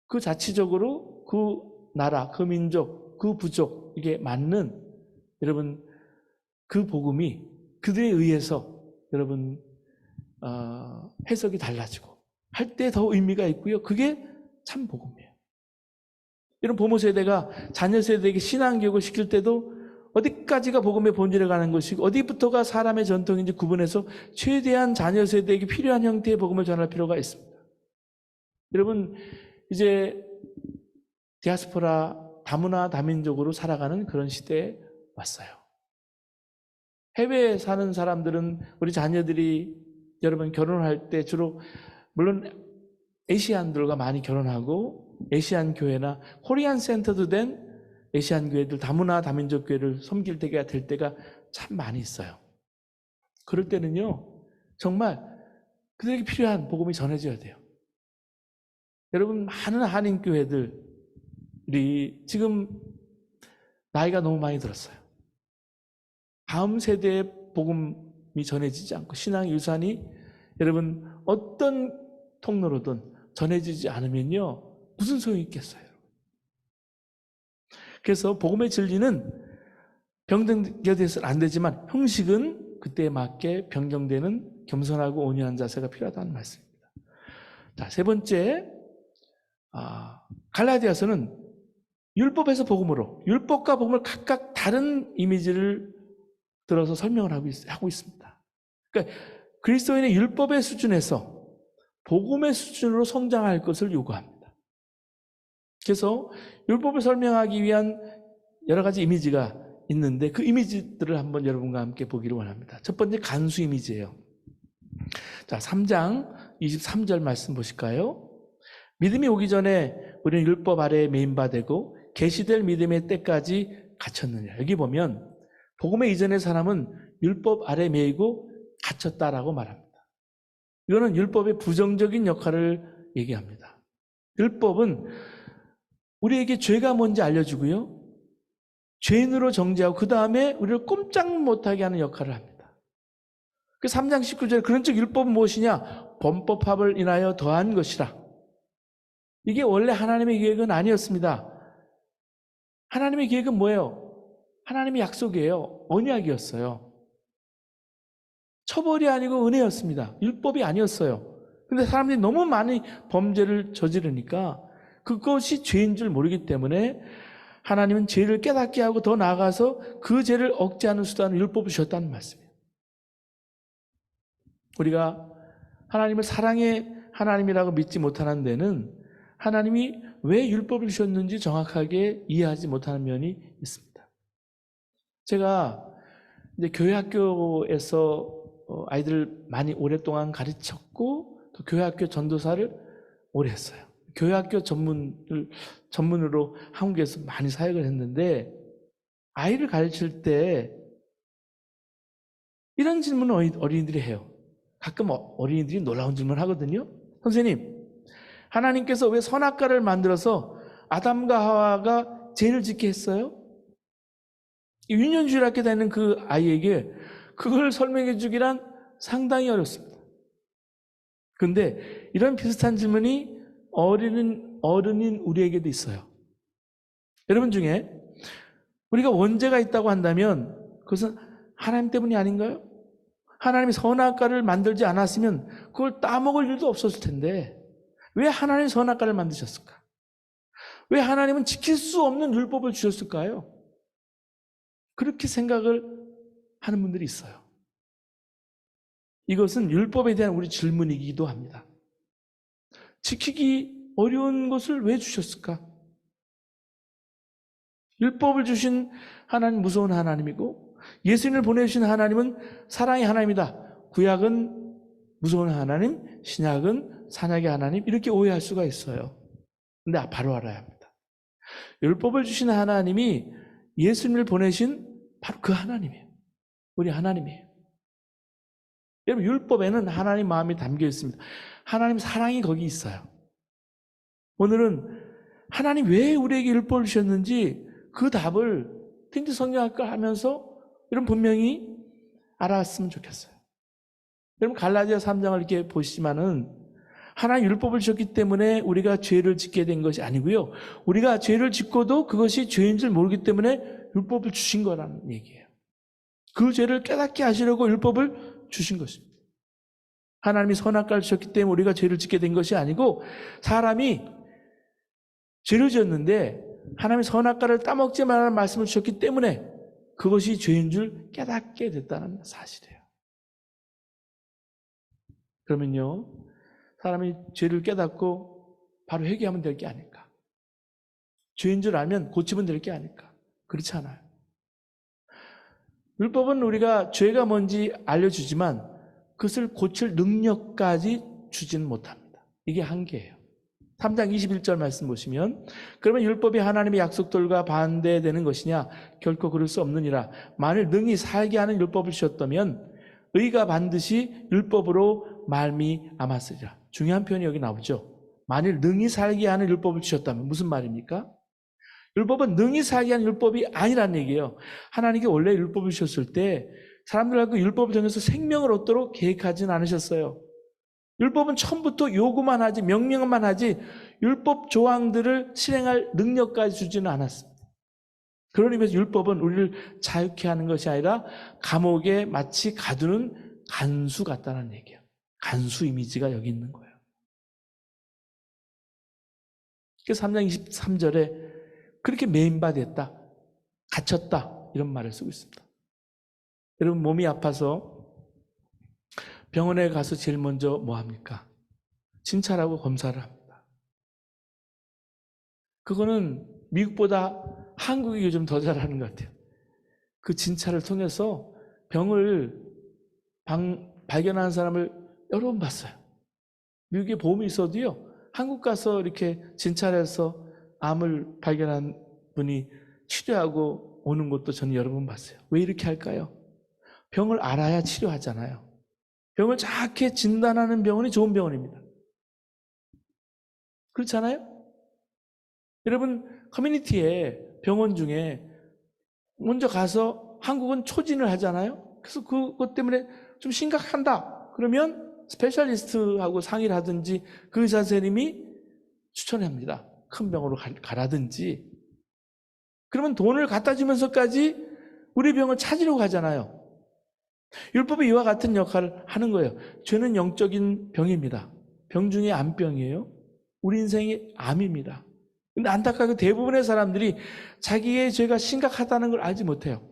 그 자치적으로 그 나라, 그 민족, 그 부족에게 맞는 여러분 그 복음이 그들에 의해서 여러분 해석이 달라지고 할 때 더 의미가 있고요. 그게 참 복음이에요. 이런 부모 세대가 자녀 세대에게 신앙교육을 시킬 때도 어디까지가 복음의 본질에 가는 것이고 어디부터가 사람의 전통인지 구분해서 최대한 자녀 세대에게 필요한 형태의 복음을 전할 필요가 있습니다. 여러분 이제 디아스포라 다문화 다민족으로 살아가는 그런 시대에 왔어요. 해외에 사는 사람들은 우리 자녀들이 여러분 결혼할 때 주로 물론 아시안들과 많이 결혼하고 아시안 교회나 코리안 센터도 된 아시안 교회들 다문화 다민족 교회를 섬길 때가 될 때가 참 많이 있어요. 그럴 때는요 정말 그들에게 필요한 복음이 전해져야 돼요. 여러분 많은 한인 교회들이 지금 나이가 너무 많이 들었어요. 다음 세대의 복음이 전해지지 않고 신앙 유산이 여러분 어떤 통로로든 전해지지 않으면요 무슨 소용이 있겠어요. 그래서 복음의 진리는 변경돼서는 안 되지만 형식은 그때에 맞게 변경되는 겸손하고 온유한 자세가 필요하다는 말씀입니다. 자, 세 번째 갈라디아서는 율법에서 복음으로 율법과 복음을 각각 다른 이미지를 들어서 설명을 하고 있습니다. 그러니까 그리스도인의 율법의 수준에서 복음의 수준으로 성장할 것을 요구합니다. 그래서 율법을 설명하기 위한 여러 가지 이미지가 있는데 그 이미지들을 한번 여러분과 함께 보기를 원합니다. 첫 번째 간수 이미지예요. 자, 3장 23절 말씀 보실까요? 믿음이 오기 전에 우리는 율법 아래에 메인바되고 계시될 믿음의 때까지 갇혔느냐. 여기 보면 복음의 이전의 사람은 율법 아래 매이고 갇혔다라고 말합니다. 이거는 율법의 부정적인 역할을 얘기합니다. 율법은 우리에게 죄가 뭔지 알려주고요. 죄인으로 정죄하고 그 다음에 우리를 꼼짝 못하게 하는 역할을 합니다. 그 3장 19절에 그런 즉 율법은 무엇이냐? 범법합을 인하여 더한 것이라. 이게 원래 하나님의 계획은 아니었습니다. 하나님의 계획은 뭐예요? 하나님의 약속이에요. 언약이었어요. 처벌이 아니고 은혜였습니다. 율법이 아니었어요. 근데 사람들이 너무 많이 범죄를 저지르니까 그것이 죄인 줄 모르기 때문에 하나님은 죄를 깨닫게 하고 더 나아가서 그 죄를 억제하는 수단을 율법을 주셨다는 말씀이에요. 우리가 하나님을 사랑의 하나님이라고 믿지 못하는 데는 하나님이 왜 율법을 주셨는지 정확하게 이해하지 못하는 면이 있습니다. 제가 이제 교회 학교에서 아이들을 많이 오랫동안 가르쳤고 또 교회 학교 전도사를 오래 했어요. 교회 학교 전문으로 한국에서 많이 사역을 했는데 아이를 가르칠 때 이런 질문을 어린이들이 해요. 가끔 어린이들이 놀라운 질문을 하거든요. 선생님, 하나님께서 왜 선악과를 만들어서 아담과 하와가 죄를 짓게 했어요? 유년주일학교 다니는 그 아이에게 그걸 설명해 주기란 상당히 어렵습니다. 그런데 이런 비슷한 질문이 어른인 우리에게도 있어요. 여러분 중에 우리가 원죄가 있다고 한다면 그것은 하나님 때문이 아닌가요? 하나님이 선악과를 만들지 않았으면 그걸 따먹을 일도 없었을 텐데 왜 하나님이 선악과를 만드셨을까? 왜 하나님은 지킬 수 없는 율법을 주셨을까요? 그렇게 생각을 하는 분들이 있어요. 이것은 율법에 대한 우리 질문이기도 합니다. 지키기 어려운 것을 왜 주셨을까? 율법을 주신 하나님 무서운 하나님이고 예수님을 보내주신 하나님은 사랑의 하나님이다. 구약은 무서운 하나님, 신약은 산약의 하나님 이렇게 오해할 수가 있어요. 근데 바로 알아야 합니다. 율법을 주신 하나님이 예수님을 보내신 바로 그 하나님이에요. 우리 하나님이에요. 여러분 율법에는 하나님 마음이 담겨 있습니다. 하나님 사랑이 거기 있어요. 오늘은 하나님 왜 우리에게 율법을 주셨는지 그 답을 틴트 성경학과 하면서 여러분 분명히 알았으면 좋겠어요. 여러분 갈라디아 3장을 이렇게 보시지만은 하나님 율법을 주셨기 때문에 우리가 죄를 짓게 된 것이 아니고요. 우리가 죄를 짓고도 그것이 죄인 줄 모르기 때문에 율법을 주신 거라는 얘기예요. 그 죄를 깨닫게 하시려고 율법을 주신 것입니다. 하나님이 선악과를 주셨기 때문에 우리가 죄를 짓게 된 것이 아니고 사람이 죄를 지었는데 하나님이 선악과를 따먹지 말라는 말씀을 주셨기 때문에 그것이 죄인 줄 깨닫게 됐다는 사실이에요. 그러면요, 사람이 죄를 깨닫고 바로 회개하면 될 게 아닐까? 죄인 줄 알면 고치면 될 게 아닐까? 그렇지 않아요. 율법은 우리가 죄가 뭔지 알려주지만 그것을 고칠 능력까지 주지는 못합니다. 이게 한계예요. 3장 21절 말씀 보시면 그러면 율법이 하나님의 약속들과 반대되는 것이냐? 결코 그럴 수 없느니라. 만일 능히 살게 하는 율법을 주셨다면 의가 반드시 율법으로 말미암았으리라. 중요한 표현이 여기 나오죠. 만일 능히 살게 하는 율법을 주셨다면 무슨 말입니까? 율법은 능히 살게 하는 율법이 아니라는 얘기예요. 하나님께 원래 율법을 주셨을 때 사람들과 그 율법을 통해서 생명을 얻도록 계획하지는 않으셨어요. 율법은 처음부터 요구만 하지 명령만 하지 율법 조항들을 실행할 능력까지 주지는 않았습니다. 그런 의미에서 율법은 우리를 자유케 하는 것이 아니라 감옥에 마치 가두는 간수 같다는 얘기예요. 간수 이미지가 여기 있는 거예요. 그래서 3장 23절에 그렇게 매인받았다, 갇혔다 이런 말을 쓰고 있습니다. 여러분 몸이 아파서 병원에 가서 제일 먼저 뭐 합니까? 진찰하고 검사를 합니다. 그거는 미국보다 한국이 요즘 더 잘하는 것 같아요. 그 진찰을 통해서 병을 발견하는 사람을 여러 번 봤어요. 미국에 보험이 있어도요, 한국 가서 이렇게 진찰해서 암을 발견한 분이 치료하고 오는 것도 저는 여러 번 봤어요. 왜 이렇게 할까요? 병을 알아야 치료하잖아요. 병을 정확히 진단하는 병원이 좋은 병원입니다. 그렇잖아요? 여러분 커뮤니티에 병원 중에 먼저 가서 한국은 초진을 하잖아요. 그래서 그것 때문에 좀 심각한다. 그러면 스페셜리스트하고 상의를 하든지 그 의사 선생님이 추천합니다. 큰 병원으로 가라든지. 그러면 돈을 갖다 주면서까지 우리 병을 찾으려고 하잖아요. 율법이 이와 같은 역할을 하는 거예요. 죄는 영적인 병입니다. 병 중에 암병이에요. 우리 인생의 암입니다. 근데 안타깝게 대부분의 사람들이 자기의 죄가 심각하다는 걸 알지 못해요.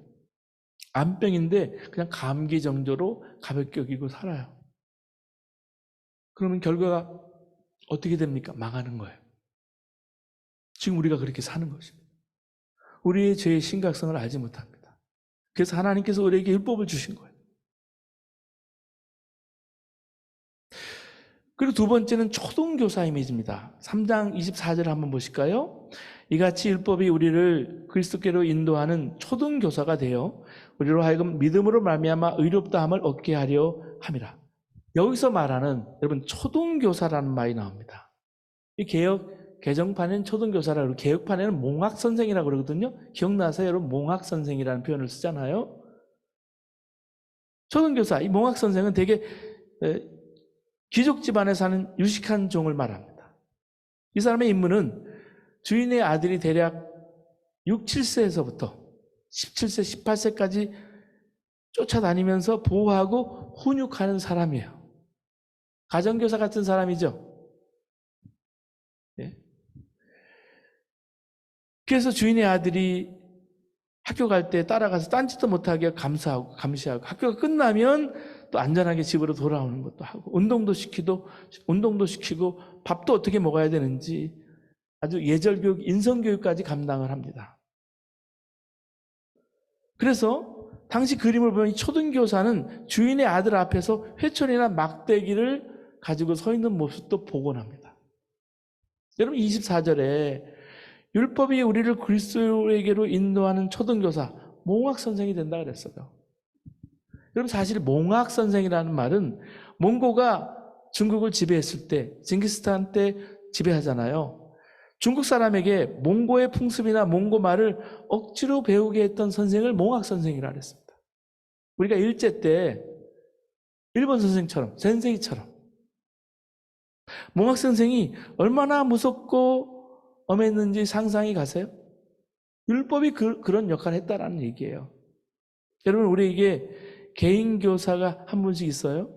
암병인데 그냥 감기 정도로 가볍게 여기고 살아요. 그러면 결과가 어떻게 됩니까? 망하는 거예요. 지금 우리가 그렇게 사는 것입니다. 우리의 죄의 심각성을 알지 못합니다. 그래서 하나님께서 우리에게 율법을 주신 거예요. 그리고 두 번째는 초등교사 이미지입니다. 3장 24절 한번 보실까요? 이같이 율법이 우리를 그리스도께로 인도하는 초등교사가 되어 우리로 하여금 믿음으로 말미암아 의롭다함을 얻게 하려 함이라. 여기서 말하는 여러분 초등교사라는 말이 나옵니다. 이 개정판에는 초등교사라고 그러고 개혁판에는 몽학선생이라고 그러거든요. 기억나세요? 여러분 몽학선생이라는 표현을 쓰잖아요. 초등교사, 이 몽학선생은 되게 귀족 집안에 사는 유식한 종을 말합니다. 이 사람의 임무는 주인의 아들이 대략 6, 7세에서부터 17세, 18세까지 쫓아다니면서 보호하고 훈육하는 사람이에요. 가정교사 같은 사람이죠. 예. 그래서 주인의 아들이 학교 갈 때 따라가서 딴짓도 못하게 감시하고 학교가 끝나면 또 안전하게 집으로 돌아오는 것도 하고 운동도 시키고 밥도 어떻게 먹어야 되는지 아주 예절교육, 인성교육까지 감당을 합니다. 그래서 당시 그림을 보면 이 초등교사는 주인의 아들 앞에서 회초리나 막대기를 가지고 서 있는 모습도 복원합니다. 여러분 24절에 율법이 우리를 그리스도에게로 인도하는 초등교사, 몽학선생이 된다 그랬어요. 여러분 사실 몽학선생이라는 말은 몽고가 중국을 지배했을 때, 징기스칸 때 지배하잖아요. 중국 사람에게 몽고의 풍습이나 몽고 말을 억지로 배우게 했던 선생을 몽학선생이라 그랬습니다. 우리가 일제 때 일본 선생처럼, 센세이처럼 몽학선생이 얼마나 무섭고 엄했는지 상상이 가세요? 율법이 그런 역할을 했다라는 얘기예요. 여러분 우리에게 개인 교사가 한 분씩 있어요.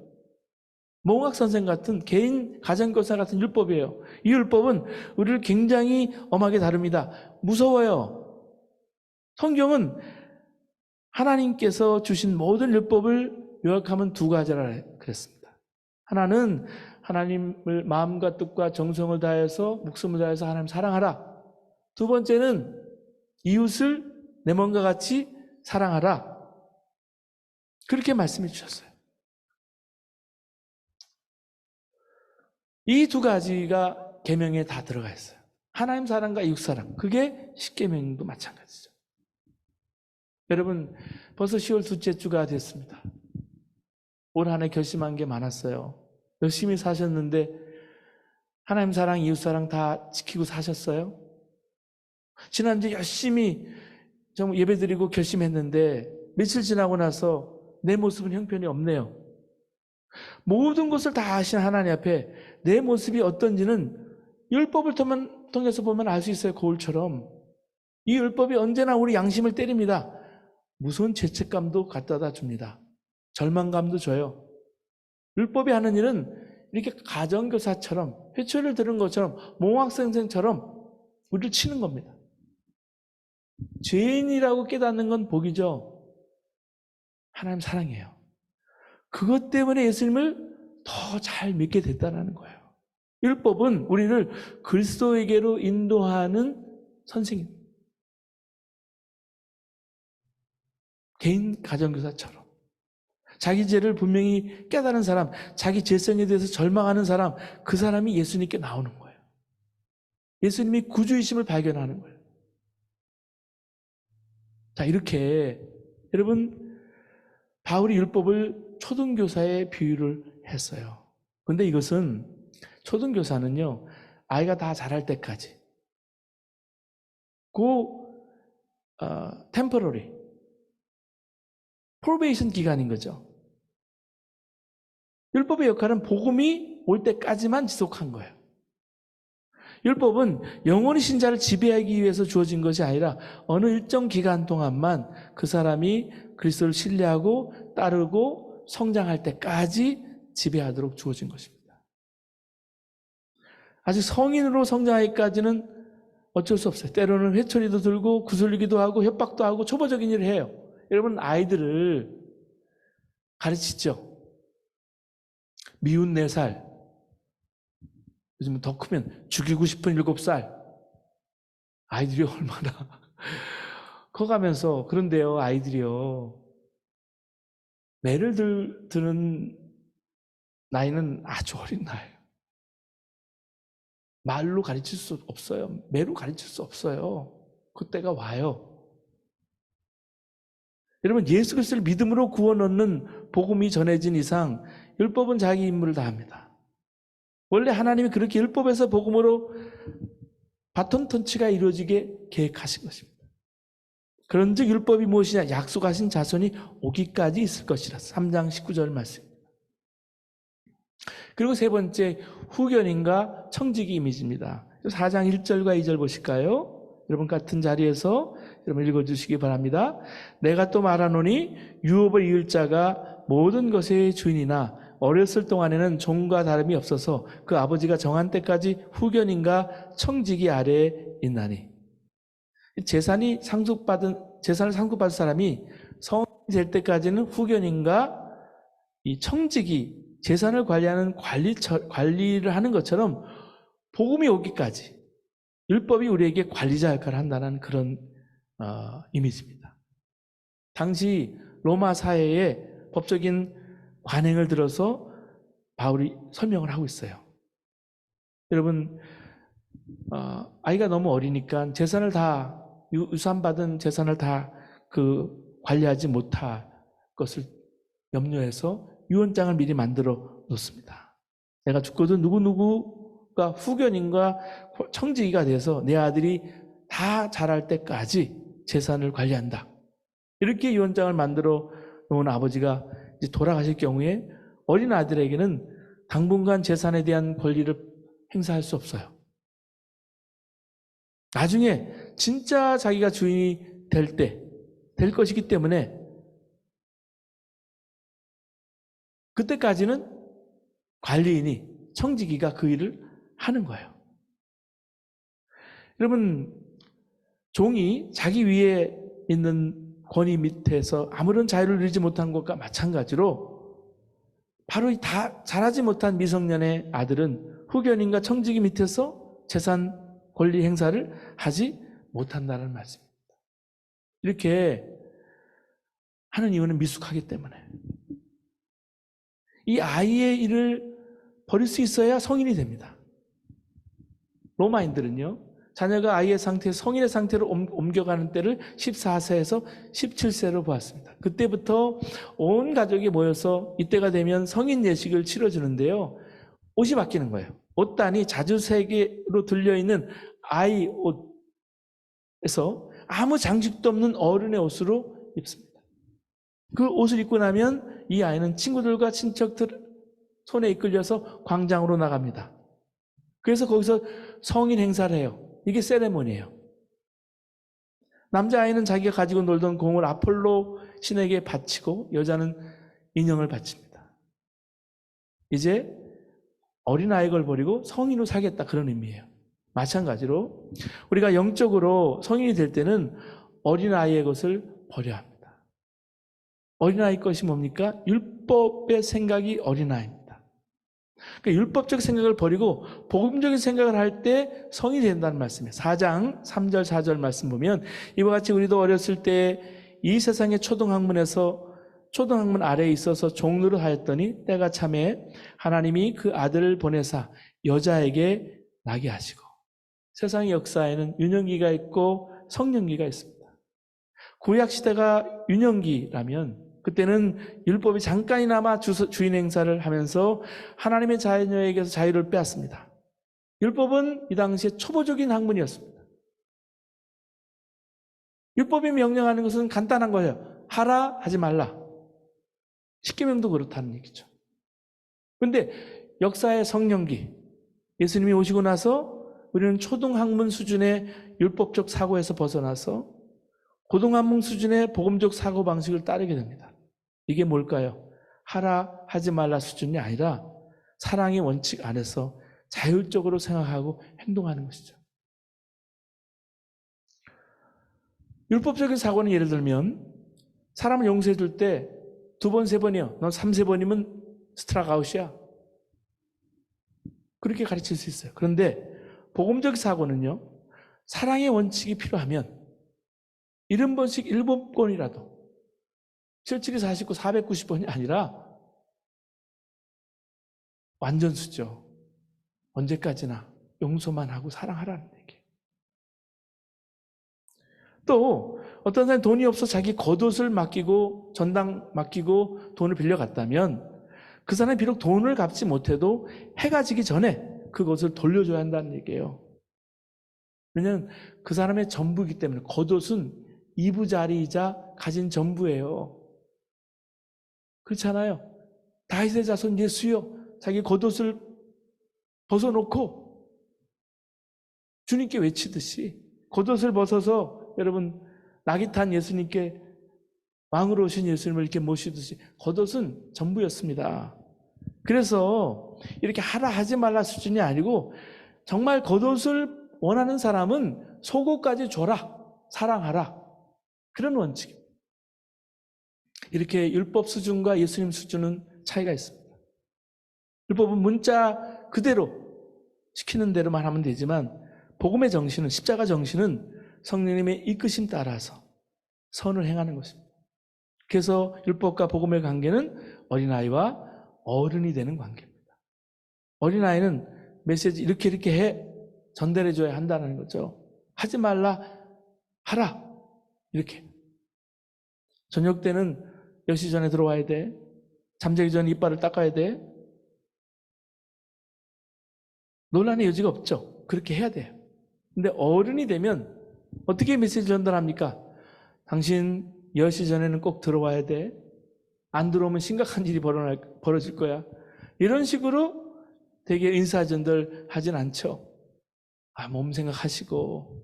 몽학선생 같은 개인 가정교사 같은 율법이에요. 이 율법은 우리를 굉장히 엄하게 다룹니다. 무서워요. 성경은 하나님께서 주신 모든 율법을 요약하면 두 가지라 그랬습니다. 하나는 하나님을 마음과 뜻과 정성을 다해서 목숨을 다해서 하나님 사랑하라. 두 번째는 이웃을 내 몸과 같이 사랑하라. 그렇게 말씀해 주셨어요. 이 두 가지가 계명에 다 들어가 있어요. 하나님 사랑과 이웃 사랑. 그게 십계명도 마찬가지죠. 여러분 벌써 10월 둘째 주가 됐습니다. 올 한 해 결심한 게 많았어요. 열심히 사셨는데 하나님 사랑, 이웃 사랑 다 지키고 사셨어요? 지난주 열심히 정말 예배드리고 결심했는데 며칠 지나고 나서 내 모습은 형편이 없네요. 모든 것을 다 아신 하나님 앞에 내 모습이 어떤지는 율법을 통해서 보면 알 수 있어요. 거울처럼. 이 율법이 언제나 우리 양심을 때립니다. 무서운 죄책감도 갖다 줍니다. 절망감도 줘요. 율법이 하는 일은 이렇게 가정교사처럼 회초리를 들은 것처럼 몽학선생처럼 우리를 치는 겁니다. 죄인이라고 깨닫는 건 복이죠. 하나님 사랑이에요. 그것 때문에 예수님을 더 잘 믿게 됐다는 거예요. 율법은 우리를 그리스도에게로 인도하는 선생님. 개인 가정교사처럼. 자기 죄를 분명히 깨달은 사람, 자기 죄성에 대해서 절망하는 사람, 그 사람이 예수님께 나오는 거예요. 예수님이 구주이심을 발견하는 거예요. 자, 이렇게 여러분 바울이 율법을 초등교사에 비유를 했어요. 그런데 이것은 초등교사는요, 아이가 다 자랄 때까지 템퍼러리 프로베이션 기간인 거죠. 율법의 역할은 복음이 올 때까지만 지속한 거예요. 율법은 영원히 신자를 지배하기 위해서 주어진 것이 아니라 어느 일정 기간 동안만 그 사람이 그리스도를 신뢰하고 따르고 성장할 때까지 지배하도록 주어진 것입니다. 아직 성인으로 성장하기까지는 어쩔 수 없어요. 때로는 회초리도 들고 구슬리기도 하고 협박도 하고 초보적인 일을 해요. 여러분 아이들을 가르치죠. 미운 4살, 요즘은 더 크면 죽이고 싶은 7살. 아이들이 얼마나 커가면서. 그런데요, 아이들이요, 매를 드는 나이는 아주 어린 나이예요. 말로 가르칠 수 없어요. 매로 가르칠 수 없어요. 그때가 와요. 여러분, 예수 그리스도를 믿음으로 구원 얻는 복음이 전해진 이상 율법은 자기 임무를 다합니다. 원래 하나님이 그렇게 율법에서 복음으로 바톤 터치가 이루어지게 계획하신 것입니다. 그런즉 율법이 무엇이냐? 약속하신 자손이 오기까지 있을 것이라. 3장 19절 말씀입니다. 그리고 세 번째, 후견인과 청지기 이미지입니다. 4장 1절과 2절 보실까요? 여러분 같은 자리에서 여러분 읽어주시기 바랍니다. 내가 또 말하노니 유업을 이을 자가 모든 것의 주인이나 어렸을 동안에는 종과 다름이 없어서 그 아버지가 정한 때까지 후견인과 청지기 아래에 있나니. 재산을 상속받은 사람이 성인이 될 때까지는 후견인과 이 청지기, 재산을 관리하는 관리를 하는 것처럼 복음이 오기까지 율법이 우리에게 관리자 역할을 한다는 그런 이미지입니다. 당시 로마 사회의 법적인 관행을 들어서 바울이 설명을 하고 있어요. 여러분, 아이가 너무 어리니까 재산을 다 유산받은 재산을 다 관리하지 못할 것을 염려해서 유언장을 미리 만들어 놓습니다. 내가 죽거든 누구누구가 후견인과 청지기가 돼서 내 아들이 다 자랄 때까지 재산을 관리한다. 이렇게 유언장을 만들어 놓은 아버지가 이제 돌아가실 경우에 어린 아들에게는 당분간 재산에 대한 권리를 행사할 수 없어요. 나중에 진짜 자기가 주인이 될 것이기 때문에 그때까지는 관리인이, 청지기가 그 일을 하는 거예요. 여러분, 종이 자기 위에 있는 권위 밑에서 아무런 자유를 누리지 못한 것과 마찬가지로 바로 다 자라지 못한 미성년의 아들은 후견인과 청지기 밑에서 재산 권리 행사를 하지 못한다는 말씀입니다. 이렇게 하는 이유는 미숙하기 때문에. 이 아이의 일을 버릴 수 있어야 성인이 됩니다. 로마인들은요, 자녀가 아이의 상태, 성인의 상태로 옮겨가는 때를 14세에서 17세로 보았습니다. 그때부터 온 가족이 모여서 이때가 되면 성인 예식을 치러주는데요. 옷이 바뀌는 거예요. 옷단이 자주색으로 들려있는 아이 옷에서 아무 장식도 없는 어른의 옷으로 입습니다. 그 옷을 입고 나면 이 아이는 친구들과 친척들 손에 이끌려서 광장으로 나갑니다. 그래서 거기서 성인 행사를 해요. 이게 세레모니예요. 남자아이는 자기가 가지고 놀던 공을 아폴로 신에게 바치고 여자는 인형을 바칩니다. 이제 어린아이 걸 버리고 성인으로 살겠다, 그런 의미예요. 마찬가지로 우리가 영적으로 성인이 될 때는 어린아이의 것을 버려야 합니다. 어린아이 것이 뭡니까? 율법의 생각이 어린아이입니다. 그러니까 율법적 생각을 버리고 복음적인 생각을 할 때 성인이 된다는 말씀이에요. 4장 3절 4절 말씀 보면 이와 같이 우리도 어렸을 때 이 세상의 초등학문 아래에 있어서 종노릇 하였더니 때가 참에 하나님이 그 아들을 보내사 여자에게 나게 하시고. 세상의 역사에는 유년기가 있고 성년기가 있습니다. 구약시대가 유년기라면 그때는 율법이 잠깐이나마 주인 행사를 하면서 하나님의 자녀에게서 자유를 빼앗습니다. 율법은 이 당시에 초보적인 학문이었습니다. 율법이 명령하는 것은 간단한 거예요. 하라, 하지 말라. 십계명도 그렇다는 얘기죠. 그런데 역사의 성령기, 예수님이 오시고 나서 우리는 초등학문 수준의 율법적 사고에서 벗어나서 고등학문 수준의 복음적 사고방식을 따르게 됩니다. 이게 뭘까요? 하라, 하지 말라 수준이 아니라 사랑의 원칙 안에서 자율적으로 생각하고 행동하는 것이죠. 율법적인 사고는 예를 들면 사람을 용서해 줄 때 2번, 3번이요. 넌 3, 4번이면 스트라가웃이야. 그렇게 가르칠 수 있어요. 그런데 복음적 사고는요, 사랑의 원칙이 필요하면 70번씩 7번이라도 77이 49, 490번이 아니라 완전수죠. 언제까지나 용서만 하고 사랑하라는 얘기예요. 또 어떤 사람이 돈이 없어 자기 겉옷을 맡기고 전당 맡기고 돈을 빌려갔다면 그 사람이 비록 돈을 갚지 못해도 해가 지기 전에 그것을 돌려줘야 한다는 얘기예요. 왜냐하면 그 사람의 전부이기 때문에 겉옷은 이부자리이자 가진 전부예요. 그렇잖아요. 다윗의 자손 예수여, 자기 겉옷을 벗어놓고 주님께 외치듯이 겉옷을 벗어서 여러분 낙이 탄 예수님께 왕으로 오신 예수님을 이렇게 모시듯이 겉옷은 전부였습니다. 그래서 이렇게 하라 하지 말라 수준이 아니고 정말 겉옷을 원하는 사람은 속옷까지 줘라, 사랑하라, 그런 원칙입니다. 이렇게 율법 수준과 예수님 수준은 차이가 있습니다. 율법은 문자 그대로 시키는 대로만 하면 되지만 복음의 정신은, 십자가 정신은 성령님의 이끄심 따라서 선을 행하는 것입니다. 그래서 율법과 복음의 관계는 어린아이와 어른이 되는 관계입니다. 어린아이는 메시지 이렇게 해 전달해줘야 한다는 거죠. 하지 말라, 하라, 이렇게. 저녁 때는 10시 전에 들어와야 돼. 잠자기 전에 이빨을 닦아야 돼. 논란의 여지가 없죠. 그렇게 해야 돼요. 근데 어른이 되면 어떻게 메시지 전달합니까? 당신 10시 전에는 꼭 들어와야 돼. 안 들어오면 심각한 일이 벌어질 거야. 이런 식으로 되게 인사전달 하진 않죠. 몸 생각하시고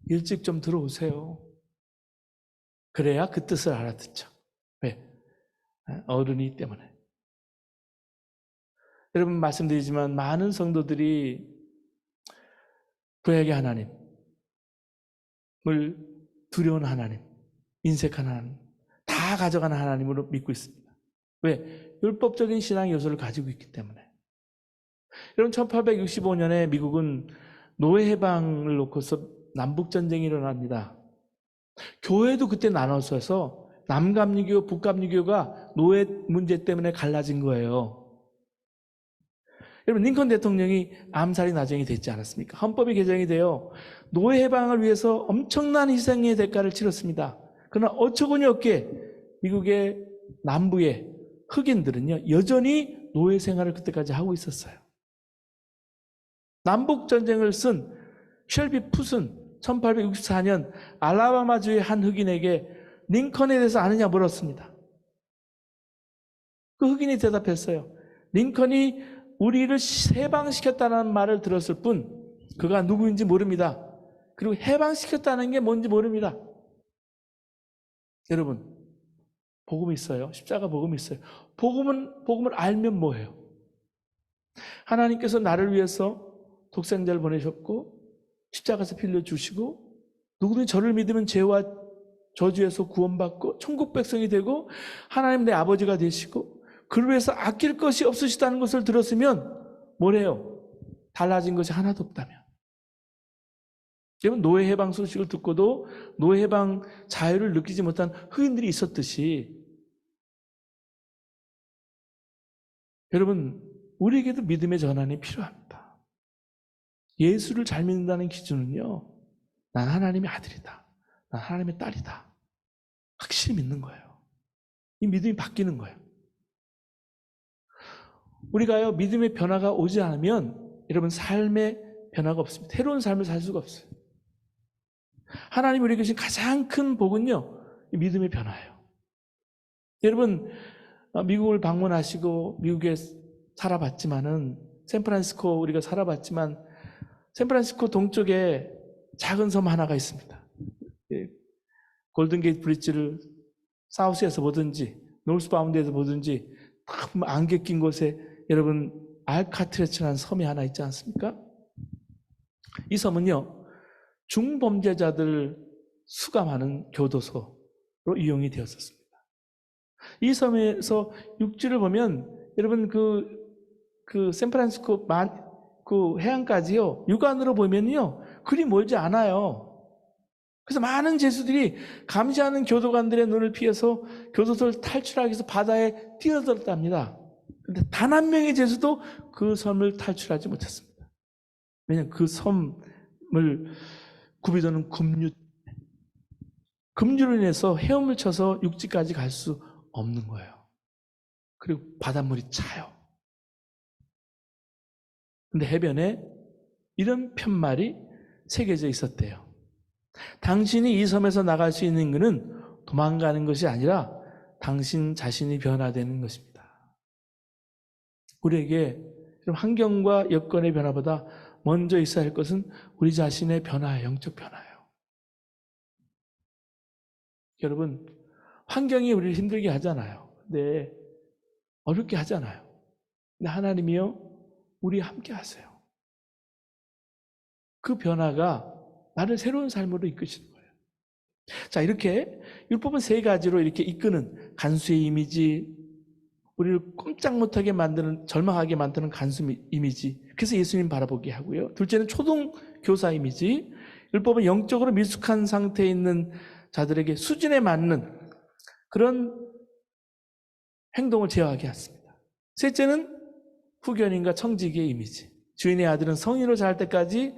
일찍 좀 들어오세요. 그래야 그 뜻을 알아듣죠. 왜? 어른이기 때문에. 여러분 말씀드리지만 많은 성도들이 구약의 하나님을 두려운 하나님, 인색한 하나님, 다 가져가는 하나님으로 믿고 있습니다. 왜? 율법적인 신앙 요소를 가지고 있기 때문에. 여러분 1865년에 미국은 노예 해방을 놓고서 남북전쟁이 일어납니다. 교회도 그때 나눠서서 남감리교, 북감리교가 노예 문제 때문에 갈라진 거예요. 여러분 링컨 대통령이 암살이 나중에 됐지 않았습니까? 헌법이 개정이 되어 노예 해방을 위해서 엄청난 희생의 대가를 치렀습니다. 그러나 어처구니 없게 미국의 남부의 흑인들은요 여전히 노예 생활을 그때까지 하고 있었어요. 남북전쟁을 쓴 쉘비 풋은 1864년 알라바마주의 한 흑인에게 링컨에 대해서 아느냐 물었습니다. 그 흑인이 대답했어요. 링컨이 우리를 해방시켰다는 말을 들었을 뿐 그가 누구인지 모릅니다. 그리고 해방시켰다는 게 뭔지 모릅니다. 여러분 복음이 있어요. 십자가 복음이 있어요. 복음을 알면 뭐예요? 하나님께서 나를 위해서 독생자를 보내셨고 십자가에서 피 흘려주시고 누구든지 저를 믿으면 죄와 저주에서 구원받고 천국 백성이 되고 하나님 내 아버지가 되시고 그를 위해서 아낄 것이 없으시다는 것을 들었으면 뭐래요? 달라진 것이 하나도 없다면. 여러분 노예 해방 소식을 듣고도 노예 해방 자유를 느끼지 못한 흑인들이 있었듯이 여러분 우리에게도 믿음의 전환이 필요합니다. 예수를 잘 믿는다는 기준은요 난 하나님의 아들이다, 난 하나님의 딸이다 확실히 믿는 거예요. 이 믿음이 바뀌는 거예요. 우리가요 믿음의 변화가 오지 않으면 여러분 삶의 변화가 없습니다. 새로운 삶을 살 수가 없어요. 하나님이 우리에게 주신 가장 큰 복은요 이 믿음의 변화예요. 여러분 미국을 방문하시고 미국에 살아봤지만은 샌프란시스코 우리가 살아봤지만 샌프란시스코 동쪽에 작은 섬 하나가 있습니다. 골든게이트 브릿지를 사우스에서 보든지 노스바운드에서 보든지 안개 낀 곳에 여러분 알카트레츠라는 섬이 하나 있지 않습니까? 이 섬은요 중범죄자들 수감하는 교도소로 이용이 되었었습니다. 이 섬에서 육지를 보면 여러분 그 샌프란시스코 그 해안까지요 육안으로 보면요 그리 멀지 않아요. 그래서 많은 죄수들이 감시하는 교도관들의 눈을 피해서 교도소를 탈출하기 위해서 바다에 뛰어들었답니다. 그런데 단 한 명의 죄수도 그 섬을 탈출하지 못했습니다. 왜냐하면 그 섬을 구비도는 급류로 인해서 헤엄을 쳐서 육지까지 갈 수 없는 거예요. 그리고 바닷물이 차요. 근데 해변에 이런 편말이 새겨져 있었대요. 당신이 이 섬에서 나갈 수 있는 것은 도망가는 것이 아니라 당신 자신이 변화되는 것입니다. 우리에게 환경과 여건의 변화보다 먼저 있어야 할 것은 우리 자신의 변화예요. 영적 변화예요. 여러분, 환경이 우리를 힘들게 하잖아요. 네, 어렵게 하잖아요. 근데 하나님이요, 우리 함께 하세요. 그 변화가 나를 새로운 삶으로 이끄시는 거예요. 자, 이렇게 율법은 세 가지로 이렇게 이끄는 간수의 이미지, 우리를 꼼짝 못하게 만드는, 절망하게 만드는 간수 이미지. 그래서 예수님 바라보게 하고요. 둘째는 초등 교사 이미지. 율법은 영적으로 미숙한 상태에 있는 자들에게 수준에 맞는 그런 행동을 제어하게 했습니다. 셋째는 후견인과 청지기의 이미지. 주인의 아들은 성인으로 자랄 때까지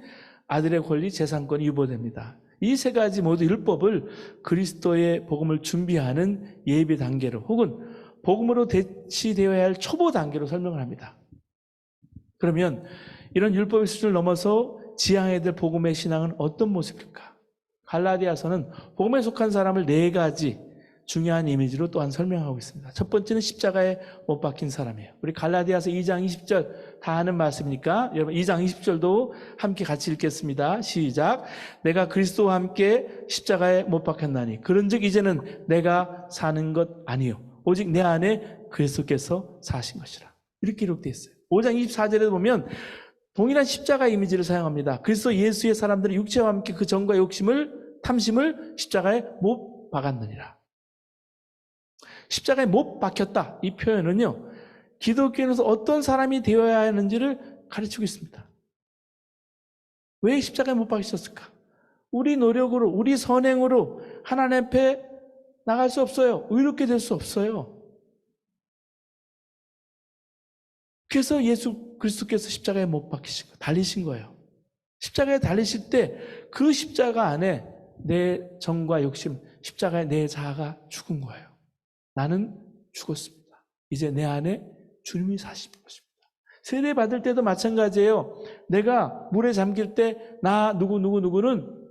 아들의 권리, 재산권이 유보됩니다. 이 세 가지 모두 율법을 그리스도의 복음을 준비하는 예비 단계로 혹은 복음으로 대치되어야 할 초보 단계로 설명을 합니다. 그러면 이런 율법의 수준을 넘어서 지향해야 될 복음의 신앙은 어떤 모습일까? 갈라디아서는 복음에 속한 사람을 네 가지 중요한 이미지로 또한 설명하고 있습니다. 첫 번째는 십자가에 못 박힌 사람이에요. 우리 갈라디아서 2장 20절 다 아는 말씀이니까 여러분 2장 20절도 함께 같이 읽겠습니다. 시작. 내가 그리스도와 함께 십자가에 못 박혔나니 그런즉 이제는 내가 사는 것 아니요 오직 내 안에 그리스도께서 사신 것이라. 이렇게 기록되어 있어요. 5장 24절에 보면 동일한 십자가 이미지를 사용합니다. 그리스도 예수의 사람들이 육체와 함께 그 정과 욕심을 탐심을 십자가에 못 박았느니라. 십자가에 못 박혔다. 이 표현은요, 기독교인으로서 어떤 사람이 되어야 하는지를 가르치고 있습니다. 왜 십자가에 못 박히셨을까? 우리 노력으로, 우리 선행으로 하나님 앞에 나갈 수 없어요. 의롭게 될 수 없어요. 그래서 예수 그리스도께서 십자가에 못 박히신 거, 달리신 거예요. 십자가에 달리실 때 그 십자가 안에 내 정과 욕심, 십자가에 내 자아가 죽은 거예요. 나는 죽었습니다. 이제 내 안에 주님이 사시는 것입니다. 세례 받을 때도 마찬가지예요. 내가 물에 잠길 때 나 누구는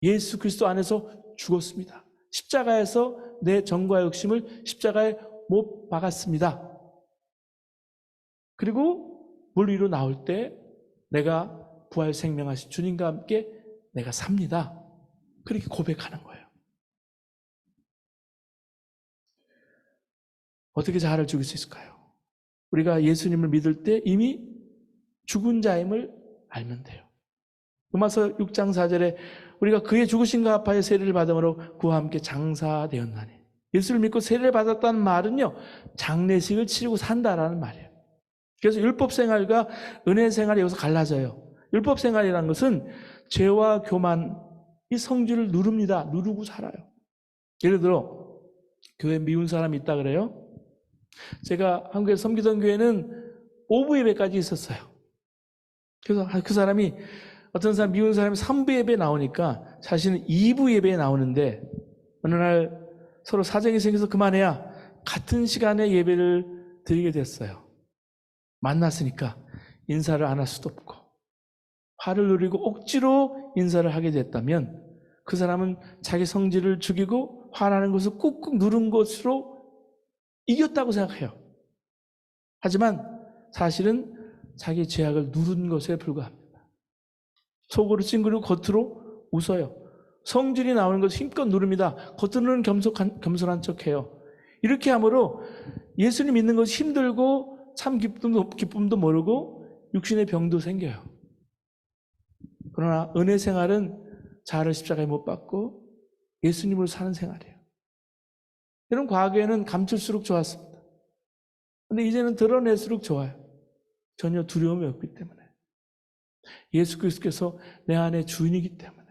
예수 그리스도 안에서 죽었습니다. 십자가에서 내 정과 욕심을 십자가에 못 박았습니다. 그리고 물 위로 나올 때 내가 부활 생명하신 주님과 함께 내가 삽니다. 그렇게 고백하는 거예요. 어떻게 자아를 죽일 수 있을까요? 우리가 예수님을 믿을 때 이미 죽은 자임을 알면 돼요. 로마서 6장 4절에 우리가 그의 죽으심과 합하여 세례를 받음으로 그와 함께 장사되었나니. 예수를 믿고 세례를 받았다는 말은요, 장례식을 치르고 산다라는 말이에요. 그래서 율법 생활과 은혜 생활이 여기서 갈라져요. 율법 생활이라는 것은 죄와 교만, 이 성질을 누르고 살아요. 예를 들어 교회 미운 사람이 있다 그래요. 제가 한국에서 섬기던 교회는 오부 예배까지 있었어요. 그래서 그 사람이 어떤 사람 미운 사람이 3부 예배에 나오니까 자신은 2부 예배에 나오는데 어느 날 서로 사정이 생겨서 그만해야 같은 시간에 예배를 드리게 됐어요. 만났으니까 인사를 안 할 수도 없고 화를 누리고 억지로 인사를 하게 됐다면 그 사람은 자기 성질을 죽이고 화나는 것을 꾹꾹 누른 것으로 이겼다고 생각해요. 하지만 사실은 자기 죄악을 누른 것에 불과합니다. 속으로 찡그리고 겉으로 웃어요. 성질이 나오는 것을 힘껏 누릅니다. 겉으로는 겸손한 척해요. 이렇게 함으로 예수님 믿는 것이 힘들고 참 기쁨도 모르고 육신의 병도 생겨요. 그러나 은혜 생활은 자아를 십자가에 못 박고 예수님으로 사는 생활이에요. 여러분, 과거에는 감출수록 좋았습니다. 그런데 이제는 드러낼수록 좋아요. 전혀 두려움이 없기 때문에. 예수 그리스도께서 내 안에 주인이기 때문에.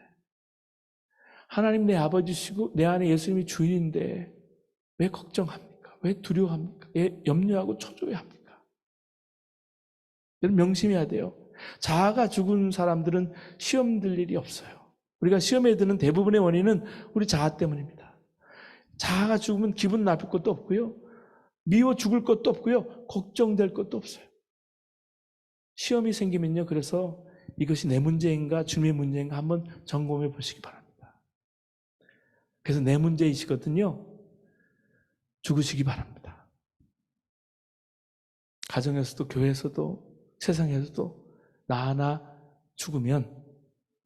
하나님 내 아버지시고 내 안에 예수님이 주인인데 왜 걱정합니까? 왜 두려워합니까? 왜 염려하고 초조해합니까? 여러분, 명심해야 돼요. 자아가 죽은 사람들은 시험 들 일이 없어요. 우리가 시험에 드는 대부분의 원인은 우리 자아 때문입니다. 자아가 죽으면 기분 나쁠 것도 없고요. 미워 죽을 것도 없고요. 걱정될 것도 없어요. 시험이 생기면요. 그래서 이것이 내 문제인가 주님의 문제인가 한번 점검해 보시기 바랍니다. 그래서 내 문제이시거든요. 죽으시기 바랍니다. 가정에서도 교회에서도 세상에서도 나 하나 죽으면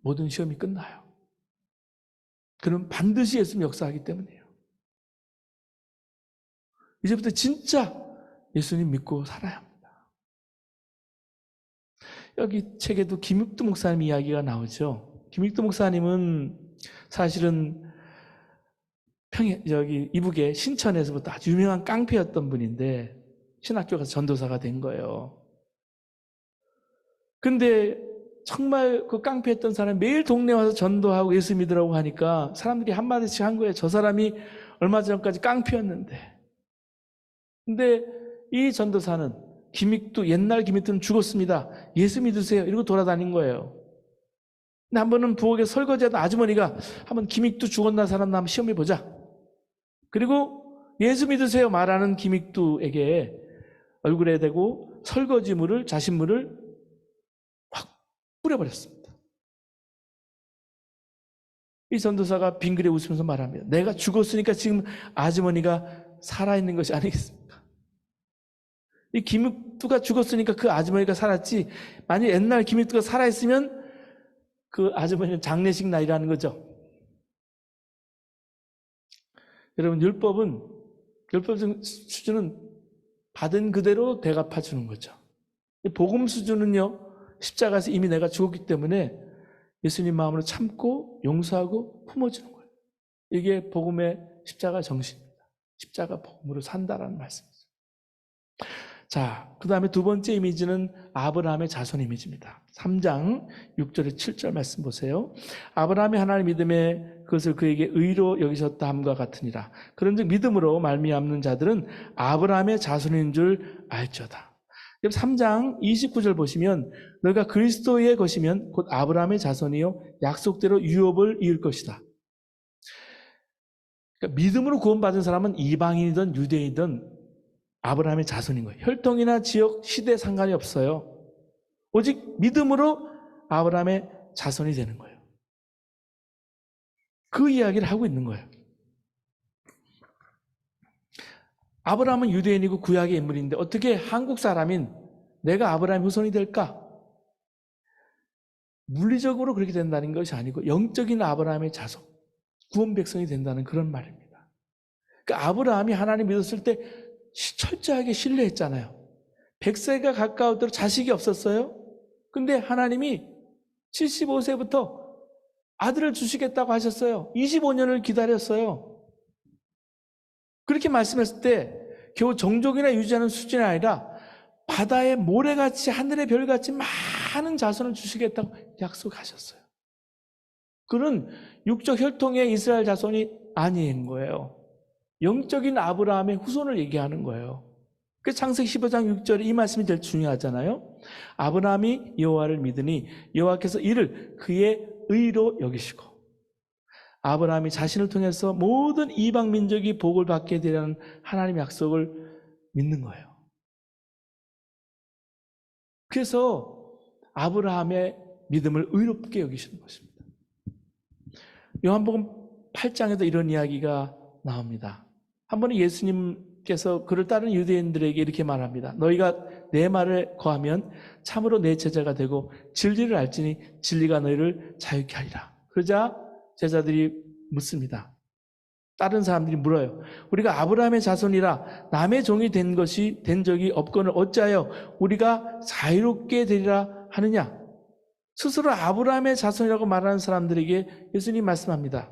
모든 시험이 끝나요. 그럼 반드시 예수님 역사하기 때문이에요. 이제부터 진짜 예수님 믿고 살아야 합니다. 여기 책에도 김익두 목사님 이야기가 나오죠. 김익두 목사님은 사실은 이북의 신천에서부터 아주 유명한 깡패였던 분인데 신학교 가서 전도사가 된 거예요. 근데 정말 그 깡패였던 사람이 매일 동네 와서 전도하고 예수 믿으라고 하니까 사람들이 한마디씩 한 거예요. 저 사람이 얼마 전까지 깡패였는데. 근데 이 전도사는 옛날 김익두는 죽었습니다. 예수 믿으세요. 이러고 돌아다닌 거예요. 근데 한 번은 부엌에 설거지하던 아주머니가 한번 김익두 죽었나 살았나 한번 시험해보자. 그리고 예수 믿으세요 말하는 김익두에게 얼굴에 대고 설거지물을, 자신물을 확 뿌려버렸습니다. 이 전도사가 빙그레 웃으면서 말합니다. 내가 죽었으니까 지금 아주머니가 살아있는 것이 아니겠습니까? 이 김익두가 죽었으니까 그 아주머니가 살았지, 만약 옛날 김익두가 살아있으면 그 아주머니는 장례식 날이라는 거죠. 여러분, 율법 수준은 받은 그대로 대갚아 주는 거죠. 복음 수준은요, 십자가에서 이미 내가 죽었기 때문에 예수님 마음으로 참고 용서하고 품어주는 거예요. 이게 복음의 십자가 정신입니다. 십자가 복음으로 산다라는 말씀이죠. 자, 그 다음에 두 번째 이미지는 아브라함의 자손 이미지입니다. 3장 6절에 7절 말씀 보세요. 아브라함이 하나님의 믿음에 그것을 그에게 의로 여기셨다 함과 같으니라. 그런즉 믿음으로 말미암는 자들은 아브라함의 자손인 줄 알지어다. 3장 29절 보시면 너희가 그리스도의 것이면 곧 아브라함의 자손이요 약속대로 유업을 이을 것이다. 그러니까 믿음으로 구원받은 사람은 이방인이든 유대인이든 아브라함의 자손인 거예요. 혈통이나 지역, 시대 상관이 없어요. 오직 믿음으로 아브라함의 자손이 되는 거예요. 그 이야기를 하고 있는 거예요. 아브라함은 유대인이고 구약의 인물인데 어떻게 한국 사람인 내가 아브라함의 후손이 될까? 물리적으로 그렇게 된다는 것이 아니고 영적인 아브라함의 자손, 구원 백성이 된다는 그런 말입니다. 그러니까 아브라함이 하나님 믿었을 때 철저하게 신뢰했잖아요. 100세가 가까우도록 자식이 없었어요. 근데 하나님이 75세부터 아들을 주시겠다고 하셨어요. 25년을 기다렸어요. 그렇게 말씀했을 때 겨우 정족이나 유지하는 수준이 아니라 바다의 모래같이 하늘의 별같이 많은 자손을 주시겠다고 약속하셨어요. 그는 육적 혈통의 이스라엘 자손이 아닌 거예요. 영적인 아브라함의 후손을 얘기하는 거예요. 그 창세기 15장 6절에 이 말씀이 제일 중요하잖아요. 아브라함이 여호와를 믿으니 여호와께서 이를 그의 의로 여기시고 아브라함이 자신을 통해서 모든 이방 민족이 복을 받게 되라는 하나님의 약속을 믿는 거예요. 그래서 아브라함의 믿음을 의롭게 여기시는 것입니다. 요한복음 8장에도 이런 이야기가 나옵니다. 한 번은 예수님께서 그를 따르는 유대인들에게 이렇게 말합니다. 너희가 내 말을 거하면 참으로 내 제자가 되고 진리를 알지니 진리가 너희를 자유케 하리라. 그러자 제자들이 묻습니다. 다른 사람들이 물어요. 우리가 아브라함의 자손이라 남의 종이 된 적이 없거늘 어찌하여 우리가 자유롭게 되리라 하느냐? 스스로 아브라함의 자손이라고 말하는 사람들에게 예수님 말씀합니다.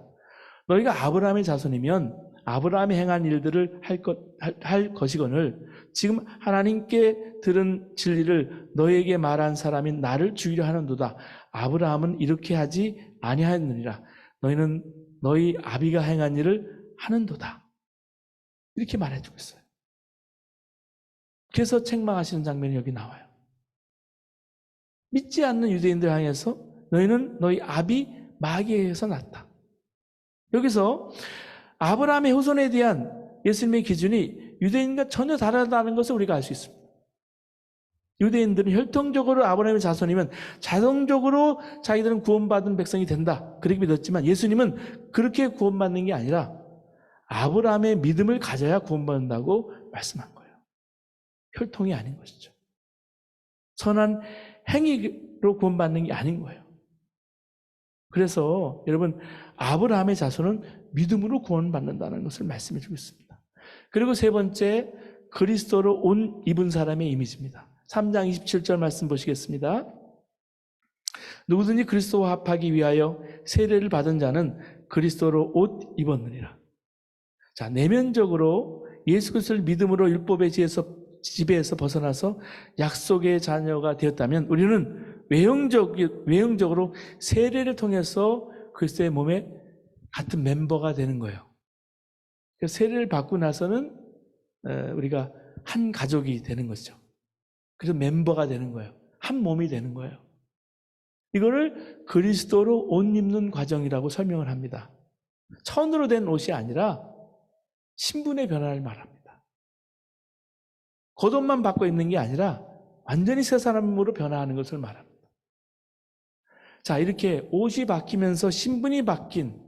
너희가 아브라함의 자손이면 아브라함이 행한 일들을 할 것이거늘 지금 하나님께 들은 진리를 너희에게 말한 사람인 나를 죽이려 하는도다. 아브라함은 이렇게 하지 아니하였느니라. 너희는 너희 아비가 행한 일을 하는도다. 이렇게 말해주고 있어요. 그래서 책망하시는 장면이 여기 나와요. 믿지 않는 유대인들 향해서 너희는 너희 아비 마귀에게서 났다. 여기서 아브라함의 후손에 대한 예수님의 기준이 유대인과 전혀 다르다는 것을 우리가 알 수 있습니다. 유대인들은 혈통적으로 아브라함의 자손이면 자동적으로 자기들은 구원받은 백성이 된다, 그렇게 믿었지만 예수님은 그렇게 구원받는 게 아니라 아브라함의 믿음을 가져야 구원받는다고 말씀한 거예요. 혈통이 아닌 것이죠. 선한 행위로 구원받는 게 아닌 거예요. 그래서 여러분, 아브라함의 자손은 믿음으로 구원받는다는 것을 말씀해 주고 있습니다. 그리고 세 번째, 그리스도로 옷 입은 사람의 이미지입니다. 3장 27절 말씀 보시겠습니다. 누구든지 그리스도와 합하기 위하여 세례를 받은 자는 그리스도로 옷 입었느니라. 자, 내면적으로 예수 그리스도를 믿음으로 율법의 지배에서 벗어나서 약속의 자녀가 되었다면 우리는 외형적으로 세례를 통해서 그리스도의 몸에 같은 멤버가 되는 거예요. 세례를 받고 나서는 우리가 한 가족이 되는 것이죠. 그래서 멤버가 되는 거예요. 한 몸이 되는 거예요. 이거를 그리스도로 옷 입는 과정이라고 설명을 합니다. 천으로 된 옷이 아니라 신분의 변화를 말합니다. 겉옷만 바꿔 입는 게 아니라 완전히 새 사람으로 변화하는 것을 말합니다. 자, 이렇게 옷이 바뀌면서 신분이 바뀐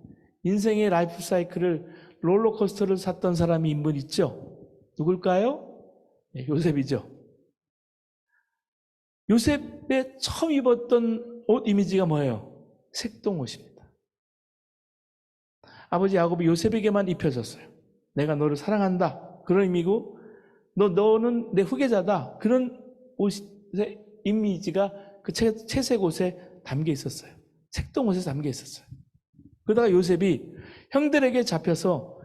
인생의 라이프 사이클을, 롤러코스터를 탔던 사람이 인물 있죠? 누굴까요? 네, 요셉이죠. 요셉의 처음 입었던 옷 이미지가 뭐예요? 색동옷입니다. 아버지 야곱이 요셉에게만 입혀줬어요. 내가 너를 사랑한다, 그런 의미고, 너는 내 후계자다, 그런 옷의 이미지가 그 채색 옷에 담겨 있었어요. 색동옷에 담겨 있었어요. 그러다가 요셉이 형들에게 잡혀서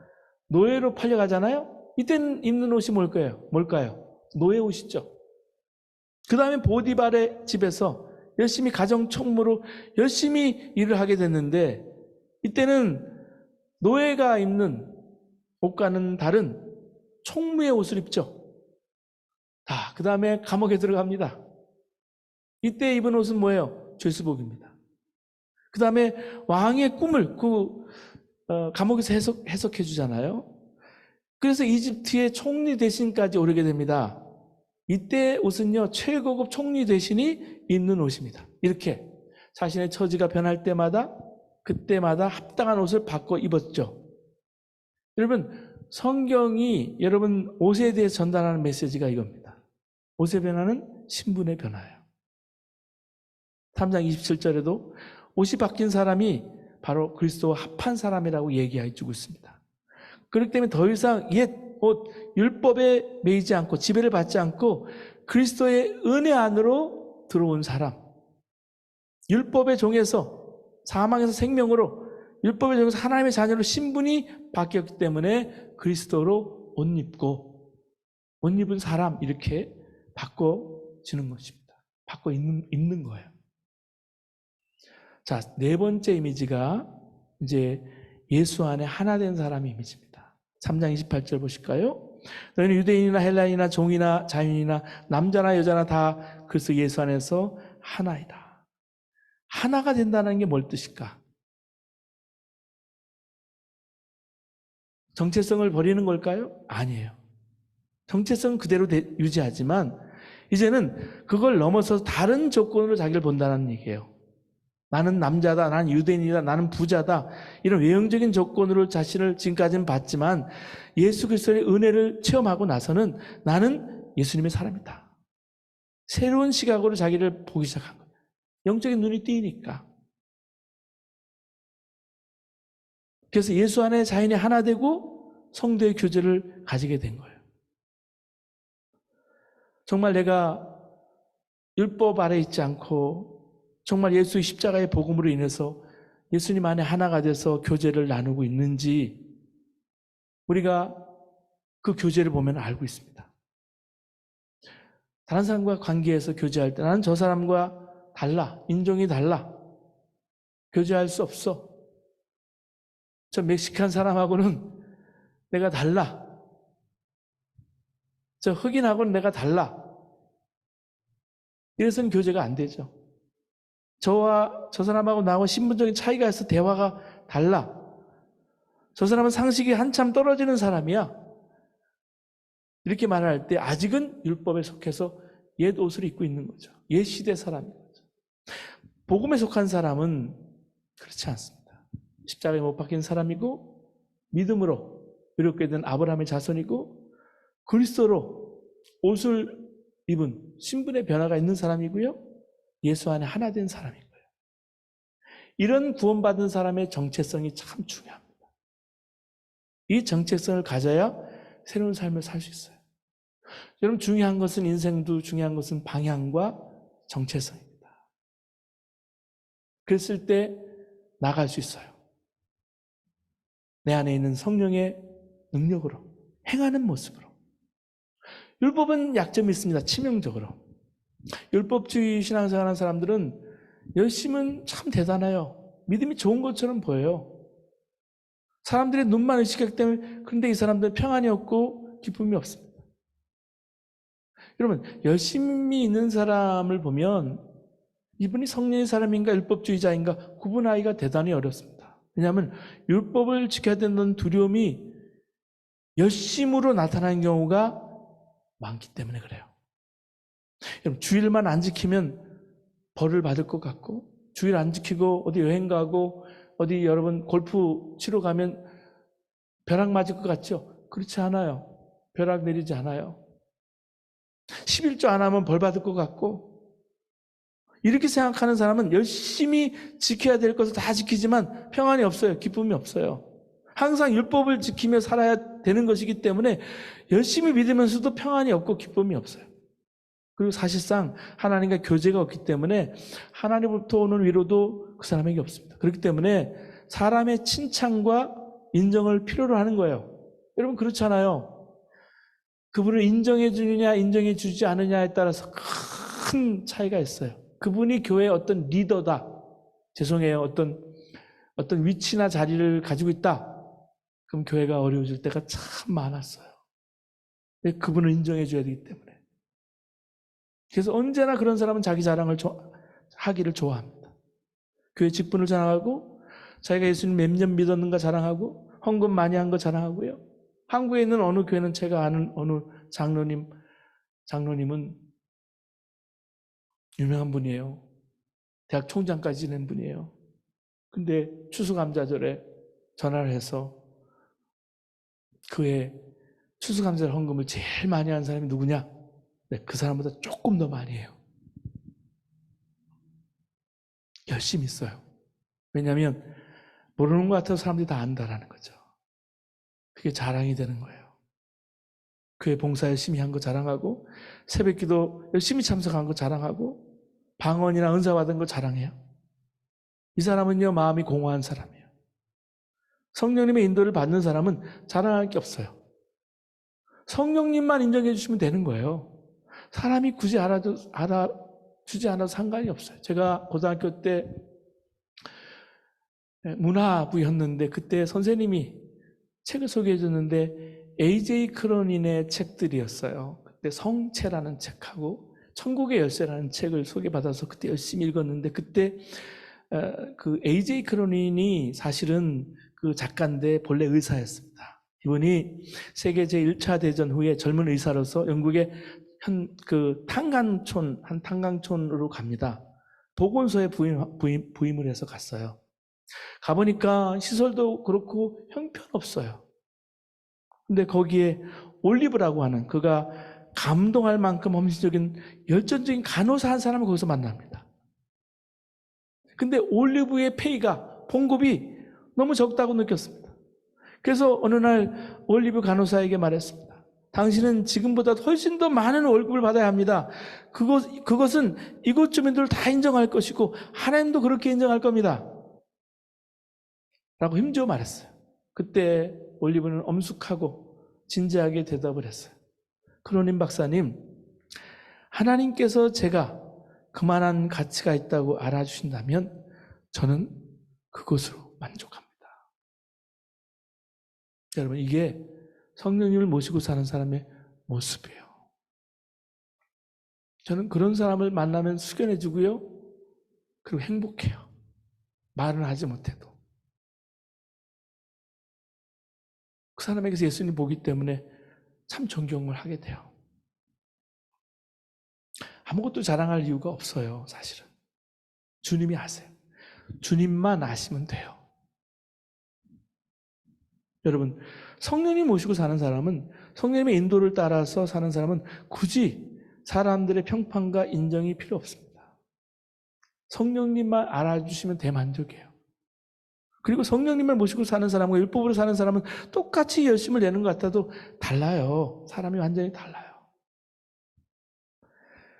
노예로 팔려가잖아요. 이때는 입는 옷이 뭘까요? 노예 옷이죠. 그 다음에 보디발의 집에서 열심히 가정총무로 열심히 일을 하게 됐는데, 이때는 노예가 입는 옷과는 다른 총무의 옷을 입죠. 그 다음에 감옥에 들어갑니다. 이때 입은 옷은 뭐예요? 죄수복입니다. 그 다음에 왕의 꿈을 감옥에서 해석해 주잖아요. 그래서 이집트의 총리 대신까지 오르게 됩니다. 이때 옷은요, 최고급 총리 대신이 입는 옷입니다. 이렇게 자신의 처지가 변할 때마다 그때마다 합당한 옷을 바꿔 입었죠. 여러분, 성경이 여러분 옷에 대해 전달하는 메시지가 이겁니다. 옷의 변화는 신분의 변화예요. 3장 27절에도 옷이 바뀐 사람이 바로 그리스도와 합한 사람이라고 얘기해 주고 있습니다. 그렇기 때문에 더 이상 옛 옷, 율법에 매이지 않고 지배를 받지 않고 그리스도의 은혜 안으로 들어온 사람, 율법의 종에서 사망에서 생명으로, 율법의 종에서 하나님의 자녀로 신분이 바뀌었기 때문에 그리스도로 옷 입은 사람, 이렇게 바꿔주는 것입니다. 바꿔 입는 거예요. 자, 네 번째 이미지가 이제 예수 안에 하나 된 사람의 이미지입니다. 3장 28절 보실까요? 너희는 유대인이나 헬라인이나 종이나 자유인이나 남자나 여자나 다 그리스도 예수 안에서 하나이다. 하나가 된다는 게 뭘 뜻일까? 정체성을 버리는 걸까요? 아니에요. 정체성은 그대로 유지하지만 이제는 그걸 넘어서 다른 조건으로 자기를 본다는 얘기예요. 나는 남자다, 나는 유대인이다, 나는 부자다, 이런 외형적인 조건으로 자신을 지금까지는 봤지만 예수 그리스도의 은혜를 체험하고 나서는 나는 예수님의 사람이다. 새로운 시각으로 자기를 보기 시작한 거예요. 영적인 눈이 띄니까. 그래서 예수 안에 자연이 하나 되고 성도의 교제를 가지게 된 거예요. 정말 내가 율법 아래 있지 않고 정말 예수의 십자가의 복음으로 인해서 예수님 안에 하나가 돼서 교제를 나누고 있는지 우리가 그 교제를 보면 알고 있습니다. 다른 사람과 관계에서 교제할 때 나는 저 사람과 달라, 인종이 달라, 교제할 수 없어. 저 멕시칸 사람하고는 내가 달라, 저 흑인하고는 내가 달라, 이래서는 교제가 안 되죠. 저와 저 사람하고 나하고 신분적인 차이가 있어 대화가 달라. 저 사람은 상식이 한참 떨어지는 사람이야. 이렇게 말을 할 때 아직은 율법에 속해서 옛 옷을 입고 있는 거죠. 옛 시대 사람인 거죠. 복음에 속한 사람은 그렇지 않습니다. 십자가에 못 박힌 사람이고 믿음으로 의롭게 된 아브라함의 자손이고 그리스도로 옷을 입은 신분의 변화가 있는 사람이고요. 예수 안에 하나 된 사람이고요. 이런 구원받은 사람의 정체성이 참 중요합니다. 이 정체성을 가져야 새로운 삶을 살 수 있어요. 여러분, 중요한 것은 인생도 중요한 것은 방향과 정체성입니다. 그랬을 때 나갈 수 있어요. 내 안에 있는 성령의 능력으로 행하는 모습으로. 율법은 약점이 있습니다. 치명적으로. 율법주의 신앙생활하는 사람들은 열심은 참 대단해요. 믿음이 좋은 것처럼 보여요. 사람들의 눈만 의식하기 때문에 그런데 이 사람들은 평안이 없고 기쁨이 없습니다. 여러분, 열심히 있는 사람을 보면 이분이 성령의 사람인가 율법주의자인가 구분하기가 대단히 어렵습니다. 왜냐하면 율법을 지켜야 된다는 두려움이 열심으로 나타나는 경우가 많기 때문에 그래요. 여러분, 주일만 안 지키면 벌을 받을 것 같고 주일 안 지키고 어디 여행 가고 어디 여러분 골프 치러 가면 벼락 맞을 것 같죠? 그렇지 않아요. 벼락 내리지 않아요. 11조 안 하면 벌 받을 것 같고 이렇게 생각하는 사람은 열심히 지켜야 될 것을 다 지키지만 평안이 없어요. 기쁨이 없어요. 항상 율법을 지키며 살아야 되는 것이기 때문에 열심히 믿으면서도 평안이 없고 기쁨이 없어요. 그리고 사실상 하나님과 교제가 없기 때문에 하나님으로부터 오는 위로도 그 사람에게 없습니다. 그렇기 때문에 사람의 칭찬과 인정을 필요로 하는 거예요. 여러분 그렇잖아요. 그분을 인정해 주느냐 인정해 주지 않느냐에 따라서 큰 차이가 있어요. 그분이 교회의 어떤 리더다. 죄송해요. 어떤 위치나 자리를 가지고 있다. 그럼 교회가 어려워질 때가 참 많았어요. 그분을 인정해 줘야 되기 때문에. 그래서 언제나 그런 사람은 자기 자랑을 하기를 좋아합니다. 교회 직분을 자랑하고 자기가 예수님 몇 년 믿었는가 자랑하고 헌금 많이 한 거 자랑하고요. 한국에 있는 어느 교회는 제가 아는 어느 장로님은 유명한 분이에요. 대학 총장까지 지낸 분이에요. 근데 추수감사절에 전화를 해서 그의 추수감사절 헌금을 제일 많이 한 사람이 누구냐? 네, 그 사람보다 조금 더 많이 해요. 열심히 있어요. 왜냐하면 모르는 것 같아서 사람들이 다 안다라는 거죠. 그게 자랑이 되는 거예요. 교회 봉사 열심히 한 거 자랑하고 새벽기도 열심히 참석한 거 자랑하고 방언이나 은사 받은 거 자랑해요. 이 사람은요 마음이 공허한 사람이에요. 성령님의 인도를 받는 사람은 자랑할 게 없어요. 성령님만 인정해 주시면 되는 거예요. 사람이 굳이 알아주지 않아도 상관이 없어요. 제가 고등학교 때 문화부였는데 그때 선생님이 책을 소개해 줬는데 A.J. 크로닌의 책들이었어요. 그때 성체라는 책하고 천국의 열쇠라는 책을 소개받아서 그때 열심히 읽었는데 그때 그 A.J. 크로닌이 사실은 그 작가인데 본래 의사였습니다. 이분이 세계 제1차 대전 후에 젊은 의사로서 영국의 한 탄광촌으로 갑니다. 보건소에 부임을 해서 갔어요. 가보니까 시설도 그렇고 형편없어요. 근데 거기에 올리브라고 하는 그가 감동할 만큼 헌신적인 열정적인 간호사 한 사람을 거기서 만납니다. 근데 올리브의 페이가 봉급이 너무 적다고 느꼈습니다. 그래서 어느 날 올리브 간호사에게 말했습니다. 당신은 지금보다 훨씬 더 많은 월급을 받아야 합니다. 그것은 이곳 주민들 다 인정할 것이고 하나님도 그렇게 인정할 겁니다. 라고 힘주어 말했어요. 그때 올리브는 엄숙하고 진지하게 대답을 했어요. 크로닌 박사님, 하나님께서 제가 그만한 가치가 있다고 알아주신다면 저는 그것으로 만족합니다. 여러분, 이게 성령님을 모시고 사는 사람의 모습이에요. 저는 그런 사람을 만나면 숙연해지고요. 그리고 행복해요. 말은 하지 못해도. 그 사람에게서 예수님 보기 때문에 참 존경을 하게 돼요. 아무것도 자랑할 이유가 없어요, 사실은. 주님이 아세요. 주님만 아시면 돼요. 여러분, 성령님 모시고 사는 사람은, 성령님의 인도를 따라서 사는 사람은 굳이 사람들의 평판과 인정이 필요 없습니다. 성령님만 알아주시면 대만족이에요. 그리고 성령님을 모시고 사는 사람과 율법으로 사는 사람은 똑같이 열심을 내는 것 같아도 달라요. 사람이 완전히 달라요.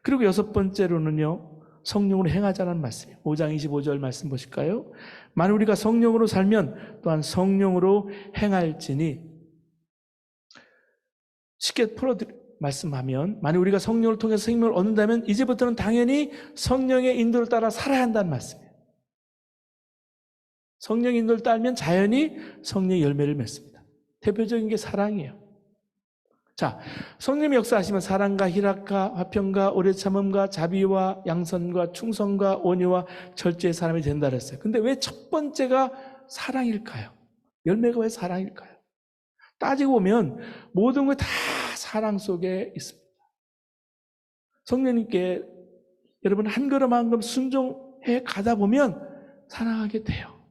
그리고 여섯 번째로는요, 성령으로 행하자는 말씀이에요. 5장 25절 말씀 보실까요? 만일 우리가 성령으로 살면 또한 성령으로 행할지니, 쉽게 말씀하면, 만일 우리가 성령을 통해서 생명을 얻는다면 이제부터는 당연히 성령의 인도를 따라 살아야 한다는 말씀이에요. 성령의 인도를 따르면 자연히 성령의 열매를 맺습니다. 대표적인 게 사랑이에요. 자, 성령의 역사하시면 사랑과 희락과 화평과 오래 참음과 자비와 양선과 충성과 온유와 절제의 사람이 된다 그랬어요. 근데 왜 첫 번째가 사랑일까요? 열매가 왜 사랑일까요? 따지고 보면 모든 게 다 사랑 속에 있습니다. 성령님께 여러분 한 걸음 한 걸음 순종해 가다 보면 사랑하게 돼요.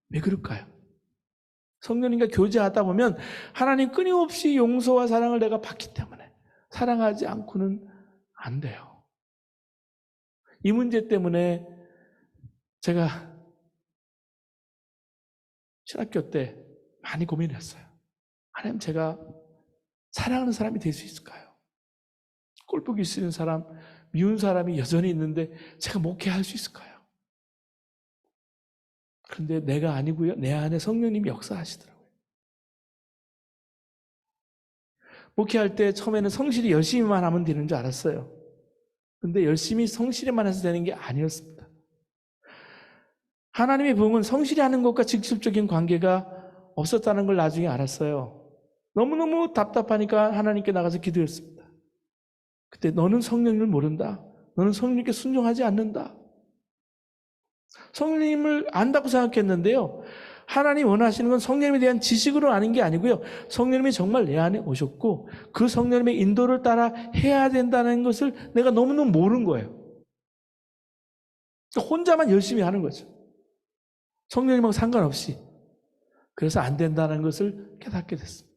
왜 그럴까요? 성령님과 교제하다 보면 하나님 끊임없이 용서와 사랑을 내가 받기 때문에 사랑하지 않고는 안 돼요. 이 문제 때문에 제가 신학교 때 많이 고민했어요. 하나님, 제가 사랑하는 사람이 될 수 있을까요? 꼴보기 싫은 사람, 미운 사람이 여전히 있는데 제가 목회할 수 있을까요? 그런데 내가 아니고요, 내 안에 성령님이 역사하시더라고요. 목회할 때 처음에는 성실히 열심히만 하면 되는 줄 알았어요. 그런데 열심히 성실히만 해서 되는 게 아니었습니다. 하나님의 부흥은 성실히 하는 것과 직접적인 관계가 없었다는 걸 나중에 알았어요. 너무너무 답답하니까 하나님께 나가서 기도했습니다. 그때 너는 성령님을 모른다. 너는 성령님께 순종하지 않는다. 성령님을 안다고 생각했는데요, 하나님 원하시는 건 성령님에 대한 지식으로 아는 게 아니고요, 성령님이 정말 내 안에 오셨고 그 성령님의 인도를 따라 해야 된다는 것을 내가 너무너무 모르는 거예요. 혼자만 열심히 하는 거죠. 성령님하고 상관없이. 그래서 안 된다는 것을 깨닫게 됐습니다.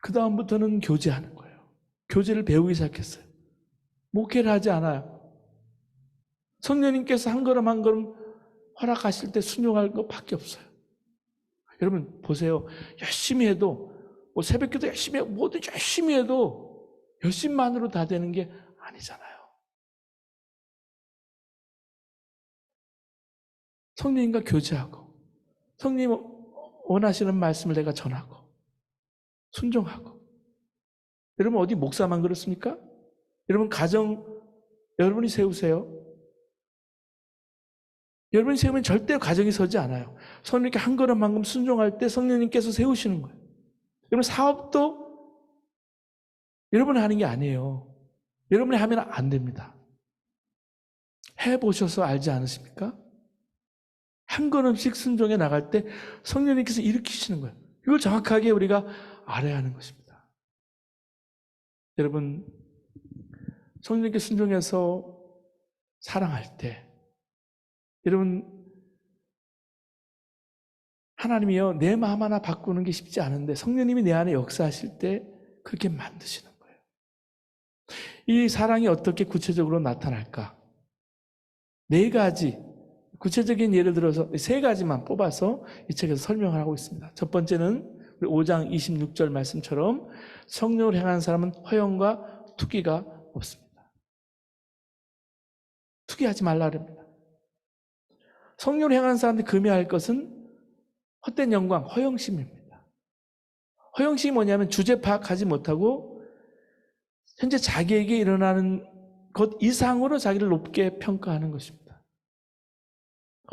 그 다음부터는 교제하는 거예요. 교제를 배우기 시작했어요. 목회를 하지 않아요. 성령님께서 한 걸음 한 걸음 허락하실 때 순종할 것밖에 없어요. 여러분 보세요. 열심히 해도, 뭐 새벽기도 열심히 해도, 뭐든 열심히 해도 열심만으로 다 되는 게 아니잖아요. 성령님과 교제하고 성령님 원하시는 말씀을 내가 전하고 순종하고. 여러분 어디 목사만 그렇습니까? 여러분 가정 여러분이 세우세요. 여러분이 세우면 절대 가정이 서지 않아요. 성령님께 한 걸음 한 걸음 순종할 때 성령님께서 세우시는 거예요. 여러분 사업도 여러분이 하는 게 아니에요. 여러분이 하면 안 됩니다. 해보셔서 알지 않으십니까? 한 걸음씩 순종해 나갈 때 성령님께서 일으키시는 거예요. 이걸 정확하게 우리가 알아야 하는 것입니다. 여러분 성령님께 순종해서 사랑할 때, 여러분 하나님이요 내 마음 하나 바꾸는 게 쉽지 않은데 성령님이 내 안에 역사하실 때 그렇게 만드시는 거예요. 이 사랑이 어떻게 구체적으로 나타날까? 4가지 구체적인 예를 들어서 3가지만 뽑아서 이 책에서 설명을 하고 있습니다. 첫 번째는 우리 5장 26절 말씀처럼 성령을 행하는 사람은 허영과 투기가 없습니다. 투기하지 말라 그럽니다. 성령을 행하는 사람들이 금해할 것은 헛된 영광, 허영심입니다. 허영심이 뭐냐면 주제 파악하지 못하고 현재 자기에게 일어나는 것 이상으로 자기를 높게 평가하는 것입니다.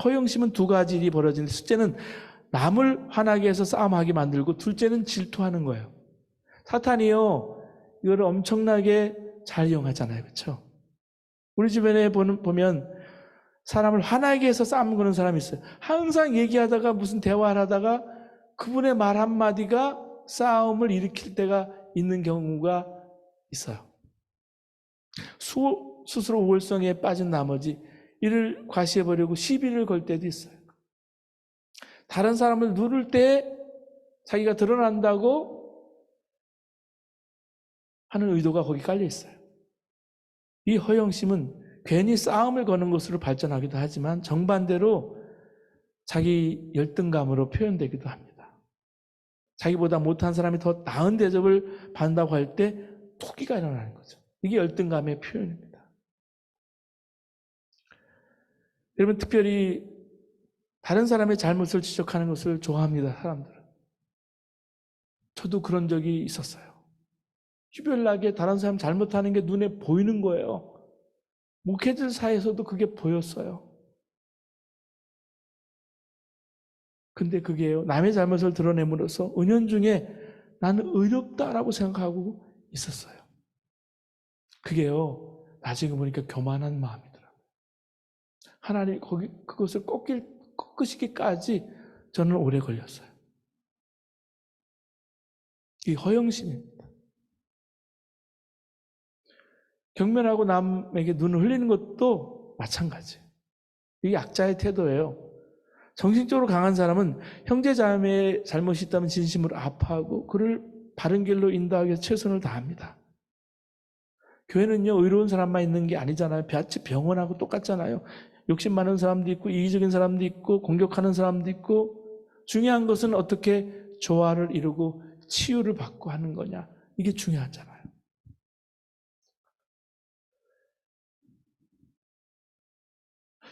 허영심은 2가지 일이 벌어지는데, 첫째는 남을 화나게 해서 싸움하게 만들고, 둘째는 질투하는 거예요. 사탄이요 이거를 엄청나게 잘 이용하잖아요. 그렇죠? 우리 주변에 보면 사람을 화나게 해서 싸움 거는 사람이 있어요. 항상 얘기하다가 무슨 대화를 하다가 그분의 말 한마디가 싸움을 일으킬 때가 있는 경우가 있어요. 스스로 우월성에 빠진 나머지 이를 과시해버리고 시비를 걸 때도 있어요. 다른 사람을 누를 때 자기가 드러난다고 하는 의도가 거기 깔려 있어요. 이 허영심은 괜히 싸움을 거는 것으로 발전하기도 하지만 정반대로 자기 열등감으로 표현되기도 합니다. 자기보다 못한 사람이 더 나은 대접을 받는다고 할 때 토기가 일어나는 거죠. 이게 열등감의 표현입니다. 여러분, 특별히 다른 사람의 잘못을 지적하는 것을 좋아합니다, 사람들은. 저도 그런 적이 있었어요. 유별나게 다른 사람 잘못하는 게 눈에 보이는 거예요. 목회자 사이에서도 그게 보였어요. 근데 그게요, 남의 잘못을 드러냄으로써 은연중에 나는 의롭다라고 생각하고 있었어요. 그게요, 나중에 보니까 교만한 마음이더라고요. 하나님 그것을 꺾으시기까지 저는 오래 걸렸어요. 이 허영심입니다. 경멸하고 남에게 눈을 흘리는 것도 마찬가지예요. 이게 약자의 태도예요. 정신적으로 강한 사람은 형제 자매의 잘못이 있다면 진심으로 아파하고 그를 바른 길로 인도하기 위해서 최선을 다합니다. 교회는요, 의로운 사람만 있는 게 아니잖아요. 마치 병원하고 똑같잖아요. 욕심 많은 사람도 있고 이기적인 사람도 있고 공격하는 사람도 있고, 중요한 것은 어떻게 조화를 이루고 치유를 받고 하는 거냐, 이게 중요하잖아요.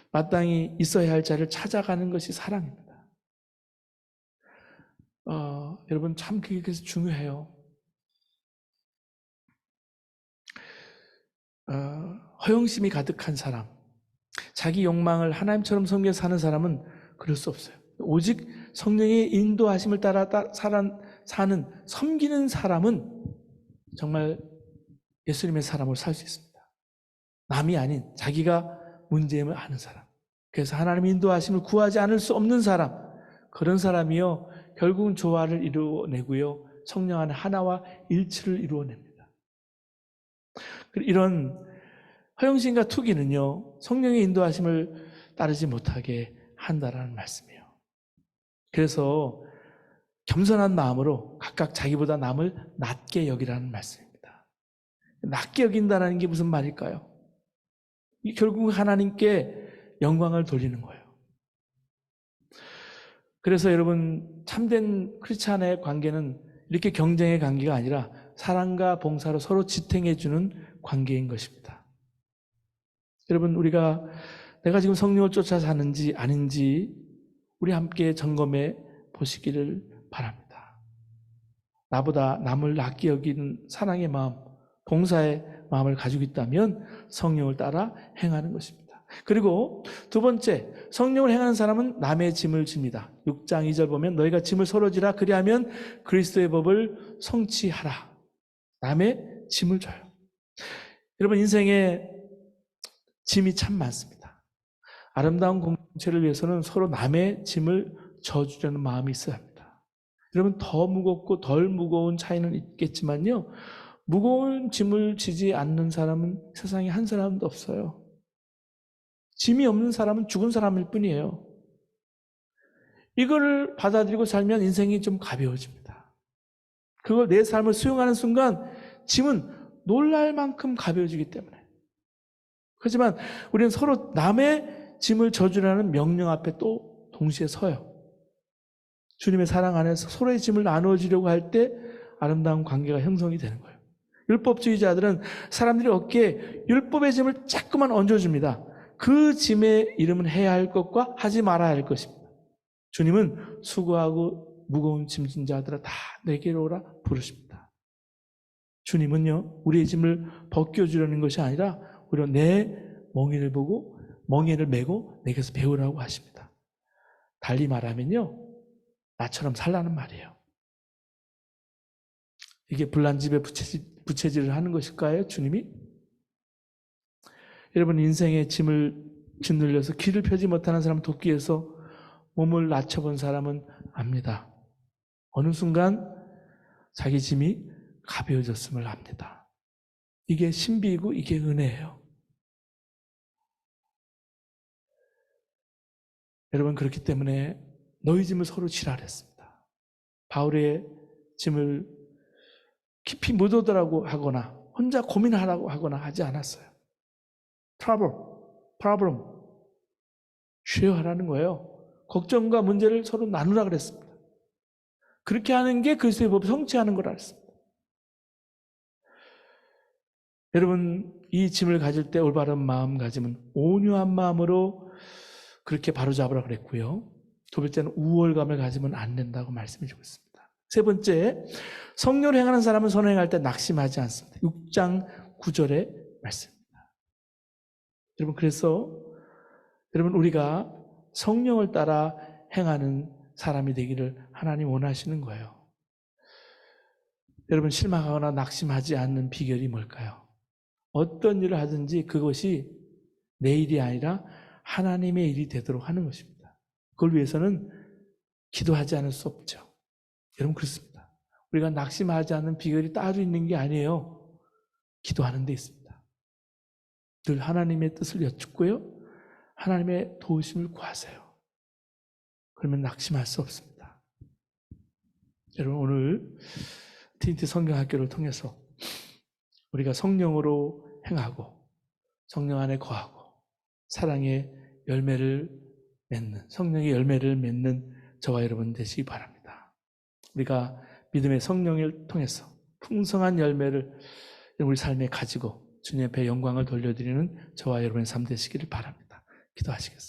마땅히 있어야 할 자를 찾아가는 것이 사랑입니다. 여러분, 참 그게 그래서 중요해요. 허영심이 가득한 사람, 자기 욕망을 하나님처럼 섬겨 사는 사람은 그럴 수 없어요. 오직 성령의 인도하심을 따라 사는 섬기는 사람은 정말 예수님의 사람으로 살 수 있습니다. 남이 아닌 자기가 문제임을 아는 사람, 그래서 하나님의 인도하심을 구하지 않을 수 없는 사람, 그런 사람이요 결국은 조화를 이루어내고요 성령 안에 하나와 일치를 이루어냅니다. 이런 허영심과 투기는요 성령의 인도하심을 따르지 못하게 한다라는 말씀이에요. 그래서 겸손한 마음으로 각각 자기보다 남을 낮게 여기라는 말씀입니다. 낮게 여긴다는 게 무슨 말일까요? 결국 하나님께 영광을 돌리는 거예요. 그래서 여러분, 참된 크리스찬의 관계는 이렇게 경쟁의 관계가 아니라 사랑과 봉사로 서로 지탱해주는 관계인 것입니다. 여러분, 내가 지금 성령을 쫓아 사는지 아닌지 우리 함께 점검해 보시기를 바랍니다. 나보다 남을 낮게 여기는 사랑의 마음, 봉사의 마음을 가지고 있다면 성령을 따라 행하는 것입니다. 그리고 두 번째, 성령을 행하는 사람은 남의 짐을 집니다. 6장 2절 보면 너희가 짐을 서로 지라 그리하면 그리스도의 법을 성취하라. 남의 짐을 져요. 여러분, 인생에 짐이 참 많습니다. 아름다운 공동체를 위해서는 서로 남의 짐을 져주려는 마음이 있어야 합니다. 여러분, 더 무겁고 덜 무거운 차이는 있겠지만요, 무거운 짐을 지지 않는 사람은 세상에 한 사람도 없어요. 짐이 없는 사람은 죽은 사람일 뿐이에요. 이거를 받아들이고 살면 인생이 좀 가벼워집니다. 그걸 내 삶을 수용하는 순간 짐은 놀랄 만큼 가벼워지기 때문에. 하지만 우리는 서로 남의 짐을 져주라는 명령 앞에 또 동시에 서요. 주님의 사랑 안에서 서로의 짐을 나누어주려고 할 때 아름다운 관계가 형성이 되는 거예요. 율법주의자들은 사람들이 어깨에 율법의 짐을 자꾸만 얹어줍니다. 그 짐의 이름은 해야 할 것과 하지 말아야 할 것입니다. 주님은 수고하고 무거운 짐진 자들아 다 내게로 오라 부르십니다. 주님은요 우리의 짐을 벗겨주려는 것이 아니라 오히려 내 멍에를 메고 내게서 배우라고 하십니다. 달리 말하면요 나처럼 살라는 말이에요. 이게 불난 집에 부채질을 하는 것일까요? 주님이? 여러분 인생의 짐을 짓눌려서 길을 펴지 못하는 사람은 도끼에서 몸을 낮춰본 사람은 압니다. 어느 순간 자기 짐이 가벼워졌음을 압니다. 이게 신비이고 이게 은혜예요. 여러분 그렇기 때문에 너희 짐을 서로 지라 그랬습니다. 바울의 짐을 깊이 묻어두라고 하거나 혼자 고민하라고 하거나 하지 않았어요. problem, 쉐어하라는 거예요. 걱정과 문제를 서로 나누라 그랬습니다. 그렇게 하는 게 그리스도의 법을 성취하는 거라 그랬습니다. 여러분 이 짐을 가질 때 올바른 마음가짐은 온유한 마음으로 그렇게 바로잡으라 그랬고요. 두 번째는 우월감을 가지면 안 된다고 말씀해 주고 있습니다. 세 번째, 성령을 행하는 사람은 선을 행할 때 낙심하지 않습니다. 6장 9절의 말씀입니다. 여러분 그래서 여러분 우리가 성령을 따라 행하는 사람이 되기를 하나님 원하시는 거예요. 여러분 실망하거나 낙심하지 않는 비결이 뭘까요? 어떤 일을 하든지 그것이 내 일이 아니라 하나님의 일이 되도록 하는 것입니다. 그걸 위해서는 기도하지 않을 수 없죠. 여러분 그렇습니다. 우리가 낙심하지 않는 비결이 따로 있는 게 아니에요. 기도하는 데 있습니다. 늘 하나님의 뜻을 여쭙고요. 하나님의 도우심을 구하세요. 그러면 낙심할 수 없습니다. 여러분 오늘 트리니티 성경학교를 통해서 우리가 성령으로 행하고 성령 안에 거하고 사랑의 열매를 맺는 성령의 열매를 맺는 저와 여러분 되시기 바랍니다. 우리가 믿음의 성령을 통해서 풍성한 열매를 우리 삶에 가지고 주님 앞에 영광을 돌려드리는 저와 여러분의 삶 되시기를 바랍니다. 기도하시겠습니다.